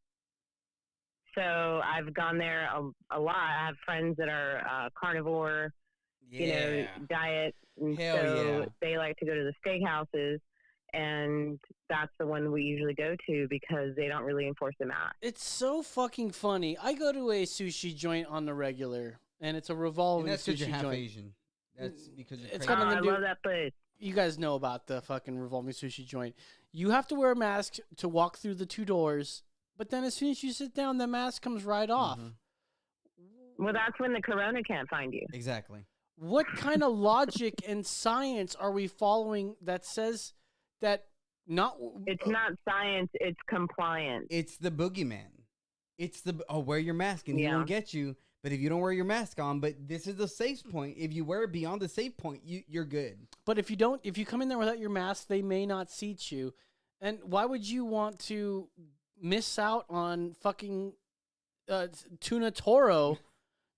So I've gone there a lot. I have friends that are carnivore, diet. And Hell so yeah. they like to go to the steakhouses. and that's the one we usually go to because they don't really enforce the mask. It's so fucking funny. I go to a sushi joint on the regular, and it's a revolving And that's because sushi you're half joint. Asian. That's because you're It's crazy. got nothing I to do. love that place. You guys know about the fucking revolving sushi joint. You have to wear a mask to walk through the 2 doors, but then as soon as you sit down, the mask comes right off. Well, that's when the corona can't find you. Exactly. What kind of logic and science are we following that says that not? It's not science, it's compliance. It's the boogeyman. It's the wear your mask and he Yeah. won't get you. But if you don't wear your mask on, but this is the safe point. If you wear it beyond the safe point, you're good. But if you come in there without your mask, they may not seat you. And why would you want to miss out on fucking tuna toro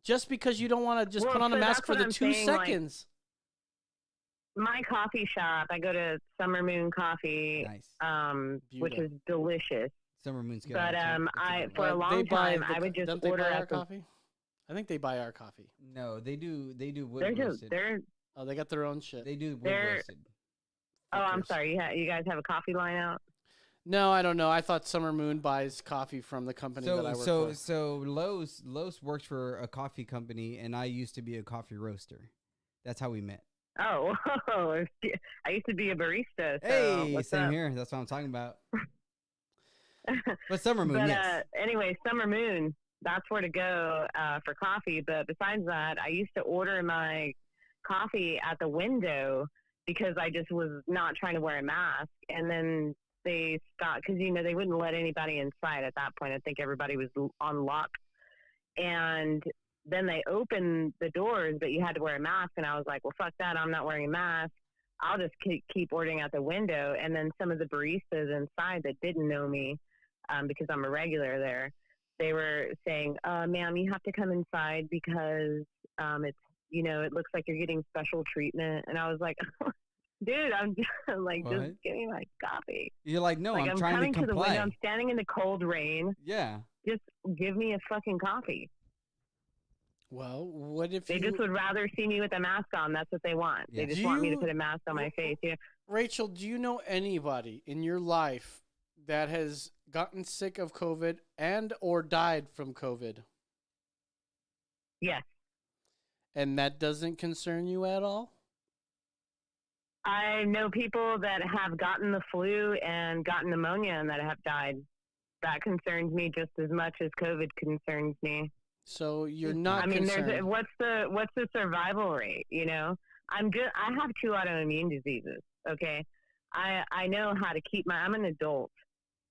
just because you don't want to just Well, put on a so mask that's for what the I'm 2 saying, like, seconds? My coffee shop, I go to Summer Moon Coffee, Nice. which is delicious. Summer Moon's good. But for a They long buy time, I would just don't they order buy our at the. coffee. I think they buy our coffee. No, they do wood They're just roasted. they're. Oh, they got their own shit. They do wood they're- roasted. Oh, I'm sorry. You guys have a coffee line out? No, I don't know. I thought Summer Moon buys coffee from the company that I work for. So Lowe's works for a coffee company, and I used to be a coffee roaster. That's how we met. Oh, I used to be a barista. So Hey, what's same up? here. That's what I'm talking about. But Summer Moon, But yes. anyway, Summer Moon, that's where to go for coffee. But besides that, I used to order my coffee at the window because I just was not trying to wear a mask. And then they stopped because, they wouldn't let anybody inside at that point. I think everybody was on lock. And then they opened the doors, but you had to wear a mask. And I was like, well, fuck that. I'm not wearing a mask. I'll just keep ordering out the window. And then some of the baristas inside that didn't know me, because I'm a regular there, they were saying, ma'am, you have to come inside because it's, it looks like you're getting special treatment. And I was like, dude, I'm just, just getting my coffee. You're like, no, I'm trying coming to to the comply. window. I'm standing in the cold rain. Yeah. Just give me a fucking coffee. Well, what if They just would rather see me with a mask on? That's what they want. Yeah. They just Do want me to you- put a mask on my face. Rachel, do you know anybody in your life that has gotten sick of COVID and or died from COVID? Yes. And that doesn't concern you at all? I know people that have gotten the flu and gotten pneumonia and that have died. That concerns me just as much as COVID concerns me. So you're not concerned. what's the survival rate? I have 2 autoimmune diseases. Okay, I know how to keep I'm an adult.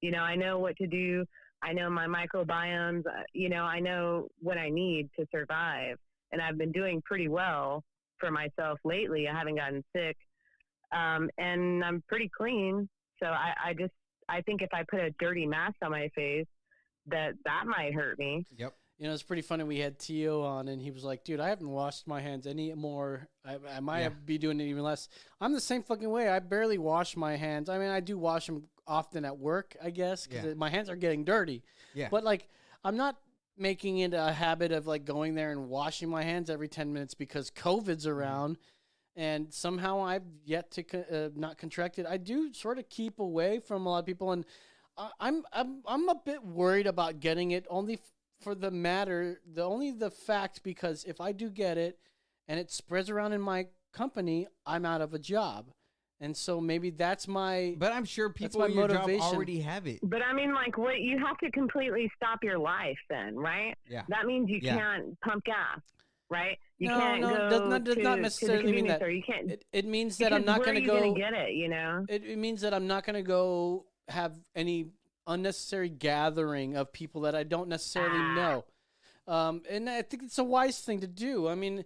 I know what to do. I know my microbiomes. I know what I need to survive, and I've been doing pretty well for myself lately. I haven't gotten sick, and I'm pretty clean. So I think if I put a dirty mask on my face, that might hurt me. Yep. It's pretty funny. We had Tio on, and he was like, dude, I haven't washed my hands anymore. I might be doing it even less. I'm the same fucking way. I barely wash my hands. I mean, I do wash them often at work, I guess, because my hands are getting dirty. Yeah. But, I'm not making it a habit of, going there and washing my hands every 10 minutes because COVID's around. And somehow I've yet to not contract it. I do sort of keep away from a lot of people, and I'm a bit worried about getting it only for the fact because if I do get it and it spreads around in my company, I'm out of a job. And so maybe that's my But I'm sure people my in your job motivation. already have it. But I mean, what you have to completely stop your life then, right? Yeah. That means you Yeah. can't pump gas, right? You No, can't no, go does not to necessarily the mean convenience that. store. You can't. It means that I'm because not where going to are you go. gonna get it? It means that I'm not going to go have any unnecessary gathering of people that I don't necessarily know. And I think it's a wise thing to do. I mean,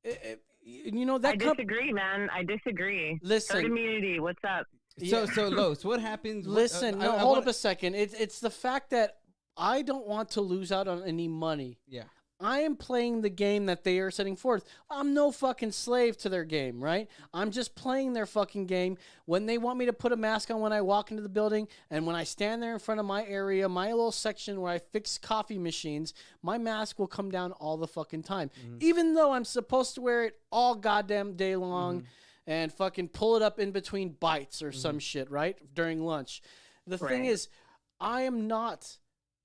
that I disagree, man. I disagree. Listen. Herd immunity. What's up? So Lowe's, what happens? Listen, hold up a second. It's the fact that I don't want to lose out on any money. Yeah. I am playing the game that they are setting forth. I'm no fucking slave to their game, right? I'm just playing their fucking game. When they want me to put a mask on when I walk into the building, and when I stand there in front of my area, my little section where I fix coffee machines, my mask will come down all the fucking time. Even though I'm supposed to wear it all goddamn day long, and fucking pull it up in between bites or some shit, right? During lunch. The thing is, I am not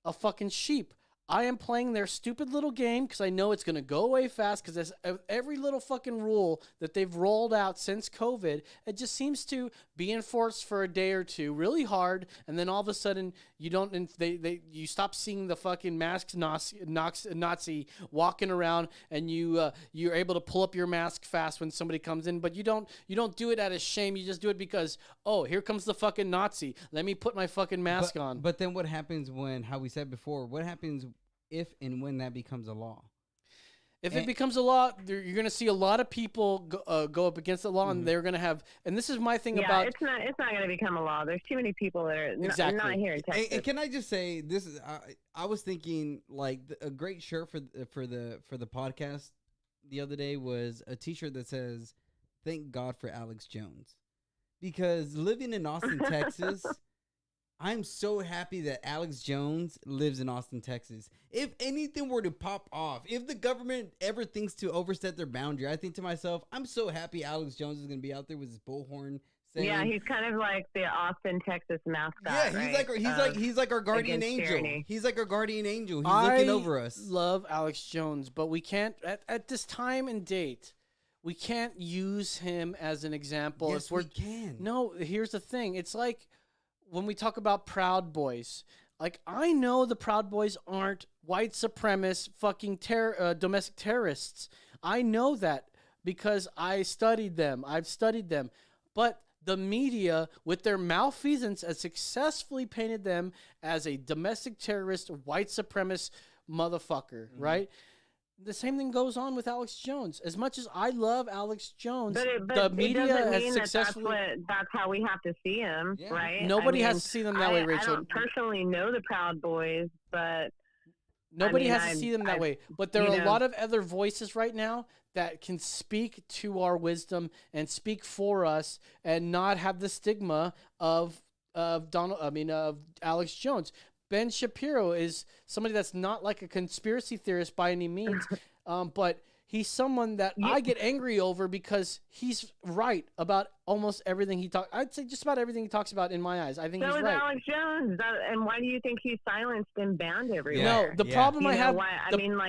a fucking sheep. I am playing their stupid little game because I know it's going to go away fast because every little fucking rule that they've rolled out since COVID, it just seems to be enforced for a day or two really hard, and then all of a sudden you don't you stop seeing the fucking masked Nazi walking around, and you're able to pull up your mask fast when somebody comes in, but you don't do it out of shame. You just do it because, oh, here comes the fucking Nazi. Let me put my fucking mask on. But then what happens when, how we said before, what happens if and when that becomes a law? If it becomes a law, you're going to see a lot of people go up against the law, and they're going to have. And this is my thing about. It's not going to become a law. There's too many people that are not here in Texas. And can I just say this is? I was thinking like a great shirt for the podcast the other day was a T-shirt that says "Thank God for Alex Jones," because living in Austin, Texas. I'm so happy that Alex Jones lives in Austin, Texas. If anything were to pop off, if the government ever thinks to overstep their boundary, I think to myself, I'm so happy Alex Jones is going to be out there with his bullhorn. Yeah, he's kind of like the Austin, Texas mascot. Yeah, he's like our guardian angel. Tyranny. He's like our guardian angel. He's looking over us. I love Alex Jones, but we can't at this time and date. We can't use him as an example. Yes, we can. No, here's the thing. It's like, when we talk about Proud Boys, like, I know the Proud Boys aren't white supremacist fucking domestic terrorists. I know that because I studied them. I've studied them. But the media, with their malfeasance, has successfully painted them as a domestic terrorist, white supremacist motherfucker, right? The same thing goes on with Alex Jones. As much as I love Alex Jones, the media has successfully. That's how we have to see him, right? Nobody has to see them that way, Rachel. I don't personally know the Proud Boys, but nobody has to see them that way. But there are a lot of other voices right now that can speak to our wisdom and speak for us, and not have the stigma of Alex Jones. Ben Shapiro is somebody that's not like a conspiracy theorist by any means, but he's someone that I get angry over because he's right about almost everything he talks. I'd say just about everything he talks about in my eyes. I think he's right. So is Alex Jones. And why do you think he's silenced and banned everywhere? No, the problem I have.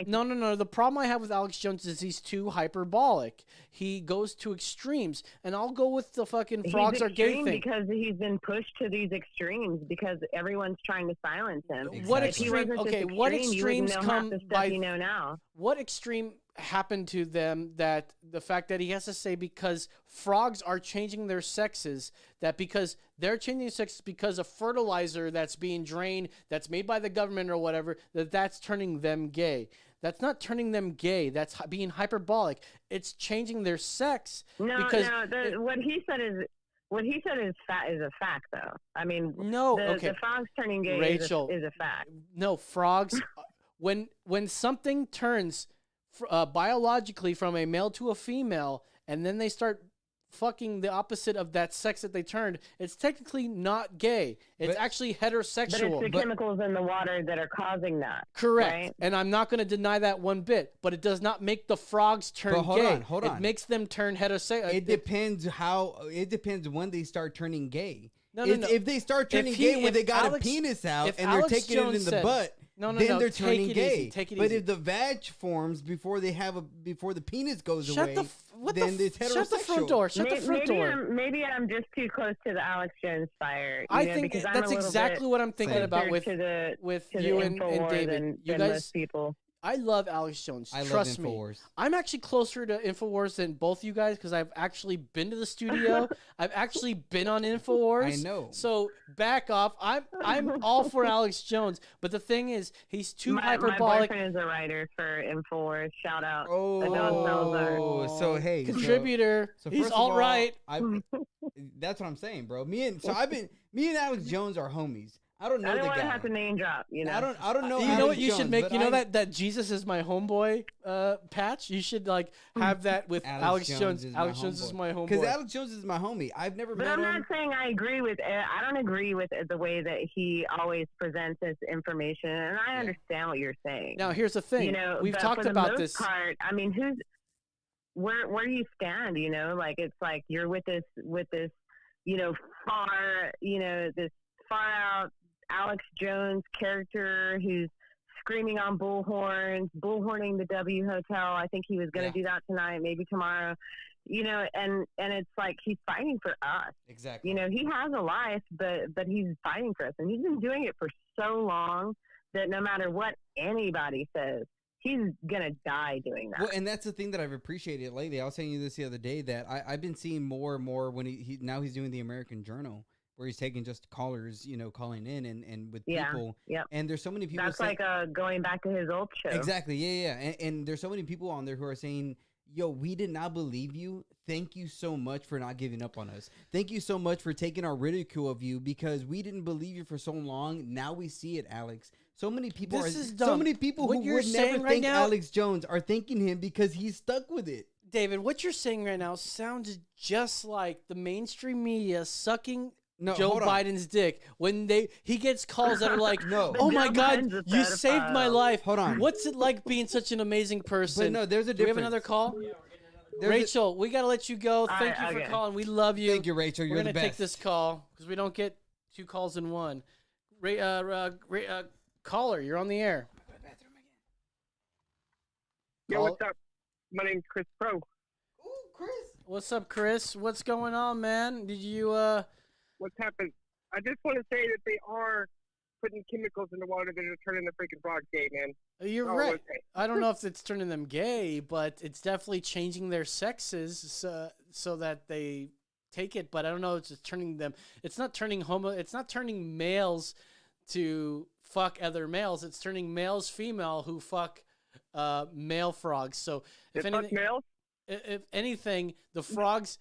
No. The problem I have with Alex Jones is he's too hyperbolic. He goes to extremes, and I'll go with the fucking frogs are gay thing because he's been pushed to these extremes because everyone's trying to silence him. Exactly. What extreme? Okay, what extremes come by? You know now. What extreme happened to them that the fact that he has to say because frogs are changing their sexes, that because they're changing sexes because of fertilizer that's being drained, that's made by the government or whatever, that's turning them gay. That's not turning them gay. That's being hyperbolic. It's changing their sex. What he said is a fact, though. I mean, the frogs turning gay, Rachel, is a fact. No, frogs. when something turns biologically from a male to a female, and then they start fucking the opposite of that sex that they turned, it's technically not gay. It's actually heterosexual. But it's the chemicals in the water that are causing that. Correct. Right? And I'm not going to deny that one bit, but it does not make the frogs turn gay. Hold on. It makes them turn heterosexual. It depends when they start turning gay. If they start turning gay when they got a penis out and they're taking it in the butt, then they're turning gay. But if the vag forms before the penis goes away, then it's heterosexual. Shut the front door. Shut the front door. Maybe I'm just too close to the Alex Jones fire. I think that's exactly what I'm thinking about with you and David. You guys, people. I love Alex Jones. Trust me. I'm actually closer to InfoWars than both you guys because I've actually been to the studio. I've actually been on InfoWars. I know. So back off. I'm all for Alex Jones, but the thing is, he's too hyperbolic. My boyfriend is a writer for InfoWars. Shout out. So hey, contributor. So he's all right. That's what I'm saying, bro. Me and Alex Jones are homies. I don't know the guy. I don't want to have to name drop. You know. I don't know. You know what you should make? You know that Jesus is my homeboy patch. You should have that with Alex Jones. Alex Jones is my homeboy. Because Alex Jones is my homie. I've never met him. But I'm not saying I agree with. I don't agree with the way that he always presents his information, and I understand what you're saying. Now here's the thing. We've talked about this. Part, I mean, where do you stand? You know, like it's like you're with this, you know, this far out Alex Jones character who's screaming on bullhorning the W Hotel. I think he was going to do that tonight, maybe tomorrow. You know, and it's like he's fighting for us. Exactly. You know, he has a life, but he's fighting for us, and he's been doing it for so long that no matter what anybody says, he's gonna die doing that. Well, and that's the thing that I've appreciated lately. I was telling you this the other day that I've been seeing more and more when now he's doing the American Journal, where he's taking just callers, you know, calling in and with people. Yeah. And there's so many people. That's like going back to his old show. Exactly. Yeah. And there's so many people on there who are saying, yo, we did not believe you. Thank you so much for not giving up on us. Thank you so much for taking our ridicule of you because we didn't believe you for so long. Now we see it, Alex. So many people so many people what who you're would saying never right thank now, Alex Jones are thanking him because he's stuck with it. David, what you're saying right now sounds just like the mainstream media sucking Joe hold on. Biden's dick when he gets calls that are like, No. oh my Joe God, Biden's a you saved my pedophile. life. Hold on. What's it like being such an amazing person? But no, there's a Do we have difference. another call? There's Rachel, we got to let you go. Thank you for okay. calling. We love you. Thank you, Rachel. You're We're the gonna take best. this call because we don't get two calls in one. Caller, you're on the air. Yo, what's up? My name's Chris Pro. Ooh, Chris. What's up, Chris? What's going on, man? Did you What's happened? I just want to say that they are putting chemicals in the water that are turning the freaking frogs gay, man. You're Oh, right. okay. I don't know if it's turning them gay, but it's definitely changing their sexes so that they take it. But I don't know if it's turning them. It's not turning It's not turning males to fuck other males. It's turning males female who fuck male frogs. So if They fuck anything, males? if anything, the frogs.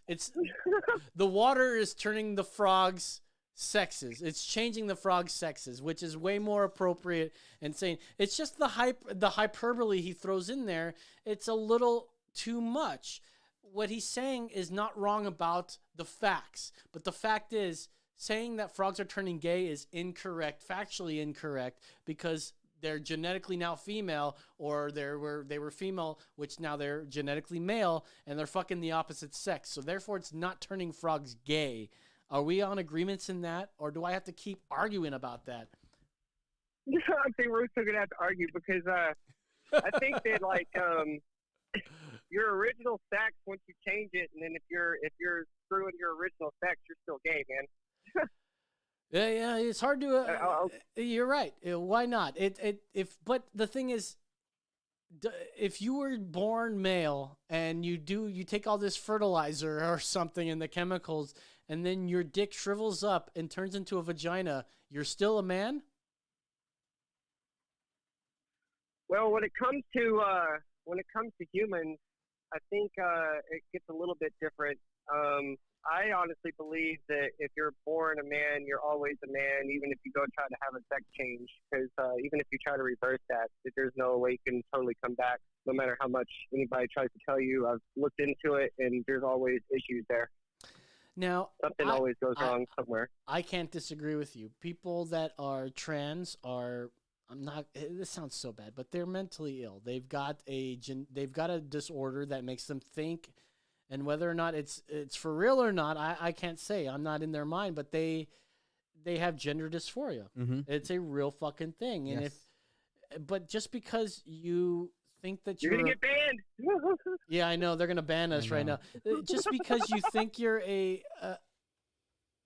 The water is turning the frogs sexes. It's changing the frog sexes, which is way more appropriate and saying it's just the hyperbole he throws in there. It's a little too much. What he's saying is not wrong about the facts, but the fact is saying that frogs are turning gay is incorrect, factually incorrect, because they're genetically now female, or they were female, which now they're genetically male, and they're fucking the opposite sex. So therefore, it's not turning frogs gay. Are we on agreements in that, or do I have to keep arguing about that? I think we're still gonna have to argue because I think that like your original sex, once you change it, and then if you're screwing your original sex, you're still gay, man. Yeah, it's hard to. You're right. Why not? But the thing is, if you were born male and you take all this fertilizer or something in the chemicals, and then your dick shrivels up and turns into a vagina, you're still a man? Well, when it comes to humans, I think it gets a little bit different. I honestly believe that if you're born a man, you're always a man, even if you go try to have a sex change. Because even if you try to reverse that, there's no way you can totally come back, no matter how much anybody tries to tell you. I've looked into it, and there's always issues there. Now, something always goes wrong somewhere. I can't disagree with you. People that are trans are, this sounds so bad, but they're mentally ill. They've got a disorder that makes them think. And whether or not it's for real or not, I can't say. I'm not in their mind, but they have gender dysphoria. Mm-hmm. It's a real fucking thing. And Yes. but just because you think that You're gonna get banned. yeah, I know they're gonna ban us right now. Just because you think you're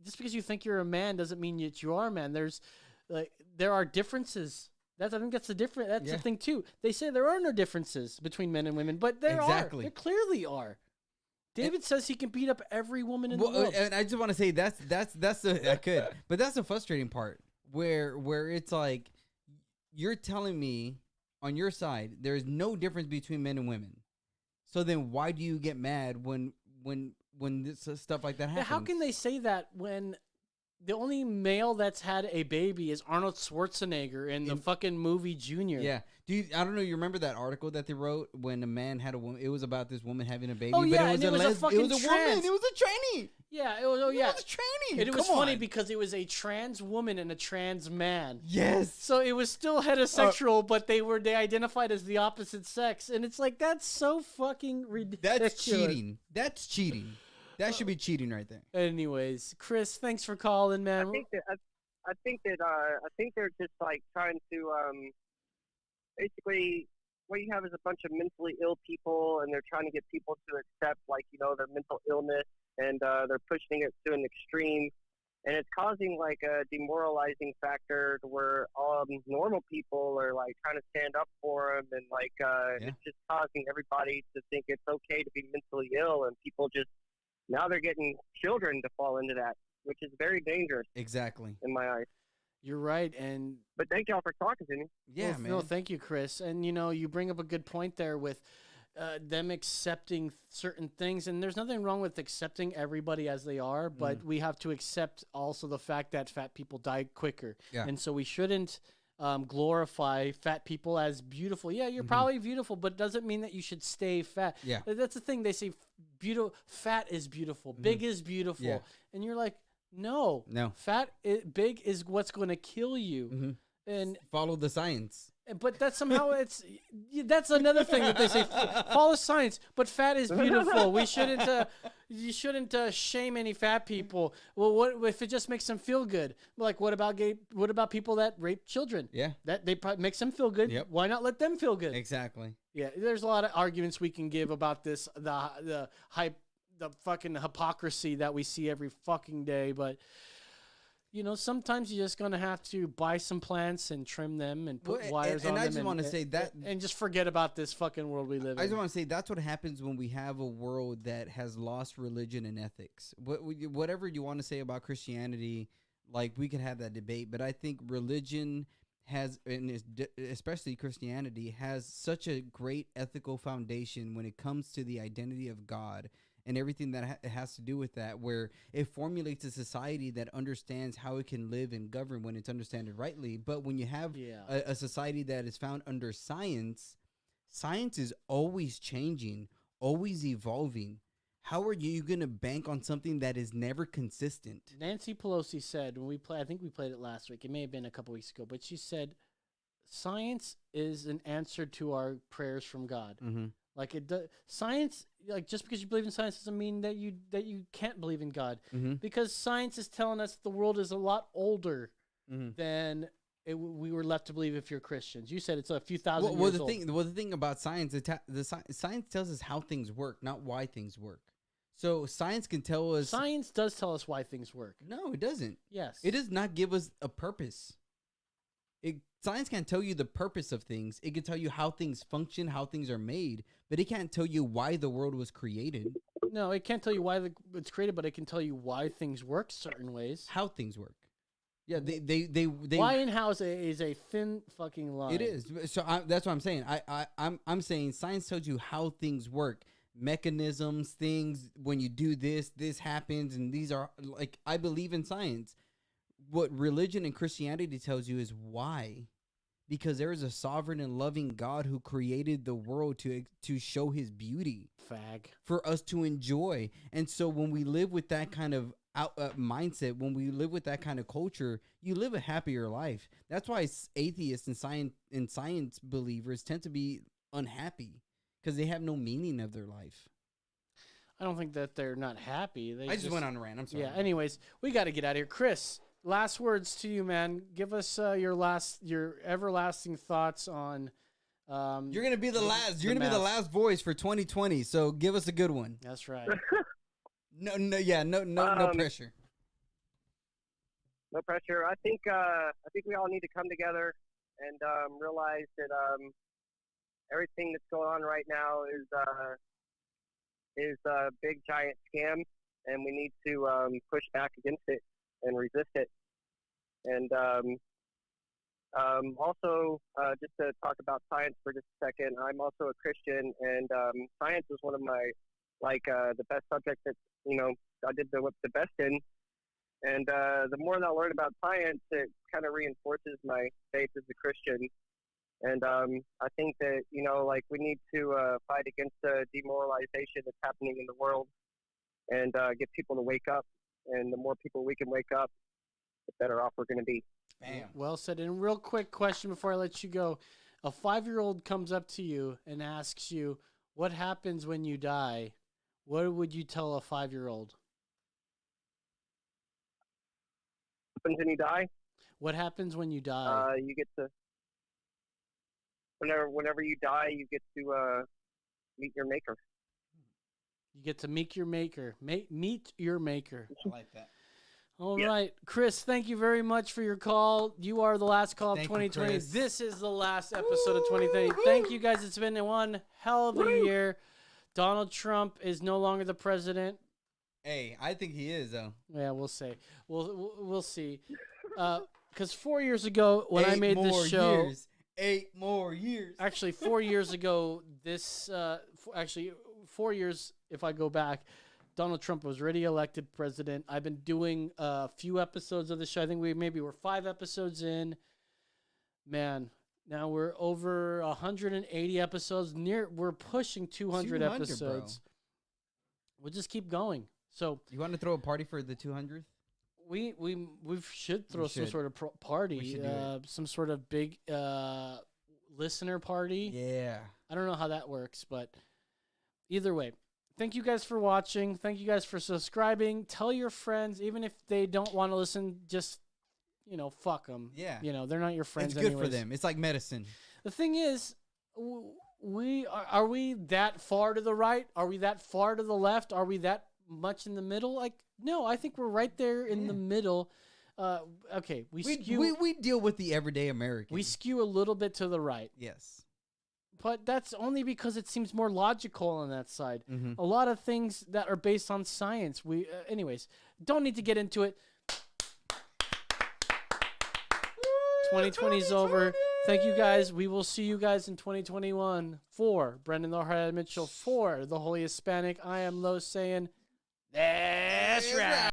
just because you think you're a man doesn't mean that you are a man. There are differences. I think that's the difference. That's the thing too. They say there are no differences between men and women, but there are. There clearly are. David says he can beat up every woman in the world. And I just want to say that's the frustrating part where it's like you're telling me on your side there's no difference between men and women. So then why do you get mad when this stuff like that happens? How can they say that when the only male that's had a baby is Arnold Schwarzenegger in the fucking movie Junior? Yeah. I don't know. You remember that article that they wrote when a man had a woman? It was about this woman having a baby. Oh, yeah, but it was and it was a fucking It was a woman. trans. It was a tranny. Yeah, it was training. And it was Come funny on. because it was a trans woman and a trans man. Yes. So it was still heterosexual, but they identified as the opposite sex, and it's like that's so fucking ridiculous. That's cheating. That's cheating. That should be cheating right there. Anyways, Chris, thanks for calling, man. I think they're just like trying to basically what you have is a bunch of mentally ill people, and they're trying to get people to accept like their mental illness, and they're pushing it to an extreme, and it's causing like a demoralizing factor to where normal people are like trying to stand up for them, and like it's just causing everybody to think it's okay to be mentally ill, and people just now they're getting children to fall into that, which is very dangerous. Exactly. In my eyes. You're right, but thank y'all for talking to me. Yeah, man. No, thank you, Chris. And you bring up a good point there with them accepting certain things, and there's nothing wrong with accepting everybody as they are, but we have to accept also the fact that fat people die quicker, and so we shouldn't glorify fat people as beautiful. Yeah, you're probably beautiful, but it doesn't mean that you should stay fat. Yeah. That's the thing. They say fat is beautiful, big is beautiful, and you're like, no, big is what's going to kill you. And follow the science. But that's somehow that's another thing that they say, follow science. But fat is beautiful. We shouldn't you shouldn't shame any fat people. Well, what if it just makes them feel good? Like what about people that rape children? Yeah, that makes them feel good. Yep. Why not let them feel good? Exactly. Yeah, there's a lot of arguments we can give about this, the fucking hypocrisy that we see every fucking day, but sometimes you're just gonna have to buy some plants and trim them and put wires on them. And I just want to say that, and just forget about this fucking world we live in. I just want to say that's what happens when we have a world that has lost religion and ethics. Whatever you want to say about Christianity, like we could have that debate, but I think religion has, and especially Christianity, has such a great ethical foundation when it comes to the identity of God and everything that has to do with that, where it formulates a society that understands how it can live and govern when it's understood rightly. But when you have a society that is found under science, science is always changing, always evolving. How are you going to bank on something that is never consistent? Nancy Pelosi said when I think we played it last week, it may have been a couple weeks ago, but she said, science is an answer to our prayers from God. Like science, like just because you believe in science doesn't mean that you can't believe in God, because science is telling us the world is a lot older than we were left to believe if you're Christians. You said it's a few thousand years old. The thing about science, science tells us how things work, not why things work. So science can tell us. Science does tell us why things work. No, it doesn't. Yes, it does not give us a purpose. Science can't tell you the purpose of things. It can tell you how things function, how things are made, but it can't tell you why the world was created. No, it can't tell you why it's created, but it can tell you why things work certain ways. How things work. Yeah, they why and how is a thin fucking line. It is. So that's what I'm saying. I'm saying science tells you how things work, mechanisms, things. When you do this happens, and these are like, I believe in science. What religion and Christianity tells you is why. Because there is a sovereign and loving God who created the world to show his beauty. Fag. For us to enjoy. And so when we live with that kind of mindset, when we live with that kind of culture, you live a happier life. That's why atheists and science believers tend to be unhappy, because they have no meaning of their life. I don't think that they're not happy. I just went on a rant. I'm sorry. Yeah, anyways, we got to get out of here. Chris, last words to you, man. Give us your everlasting thoughts on. You're gonna be the last. You're gonna be the last voice for 2020. So give us a good one. That's right. No pressure. No pressure. I think we all need to come together and realize that everything that's going on right now is a big giant scam, and we need to push back against it and resist it. And also, just to talk about science for just a second, I'm also a Christian, and science is one of my the best subjects that I did the best in. And the more that I learn about science, it kind of reinforces my faith as a Christian. And I think that we need to fight against the demoralization that's happening in the world. and get people to wake up. And the more people we can wake up, the better off we're going to be. Bam. Well said. And real quick question before I let you go. A 5-year-old comes up to you and asks you, what happens when you die? What would you tell a 5-year-old? Happens when you die? What happens when you die? You get to, whenever you die, you get to meet your maker. You get to meet your maker. Meet your maker. I like that. All right, Chris, thank you very much for your call. You are the last call of Thank you, 2020. Chris. This is the last episode of 2020. Thank you, guys. It's been one hell of a year. Donald Trump is no longer the president. Hey, I think he is, though. Yeah, we'll see. We'll see. Because 4 years ago, when I made this show... 8 more years. Actually, 4 years ago, actually, 4 years, if I go back, Donald Trump was already elected president. I've been doing a few episodes of the show. I think we're 5 episodes in. Man, now we're over 180 episodes. We're pushing 200 episodes. Bro. We'll just keep going. So you want to throw a party for the 200th? We should throw some sort of party. We should do it. Some sort of big listener party. Yeah. I don't know how that works, but either way. Thank you guys for watching. Thank you guys for subscribing. Tell your friends, even if they don't want to listen, just, fuck them. Yeah. They're not your friends It's good anyways. for them. It's like medicine. The thing is, are we that far to the right? Are we that far to the left? Are we that much in the middle? Like, no, I think we're right there in the middle. Okay, we deal with the everyday American. We skew a little bit to the right. Yes. But that's only because it seems more logical on that side. Mm-hmm. A lot of things that are based on science. Anyways, don't need to get into it. 2020 is over. Thank you guys. We will see you guys in 2021. For Brendan the Hardhead Mitchell, for the Holy Hispanic, I am Lo saying, that's right.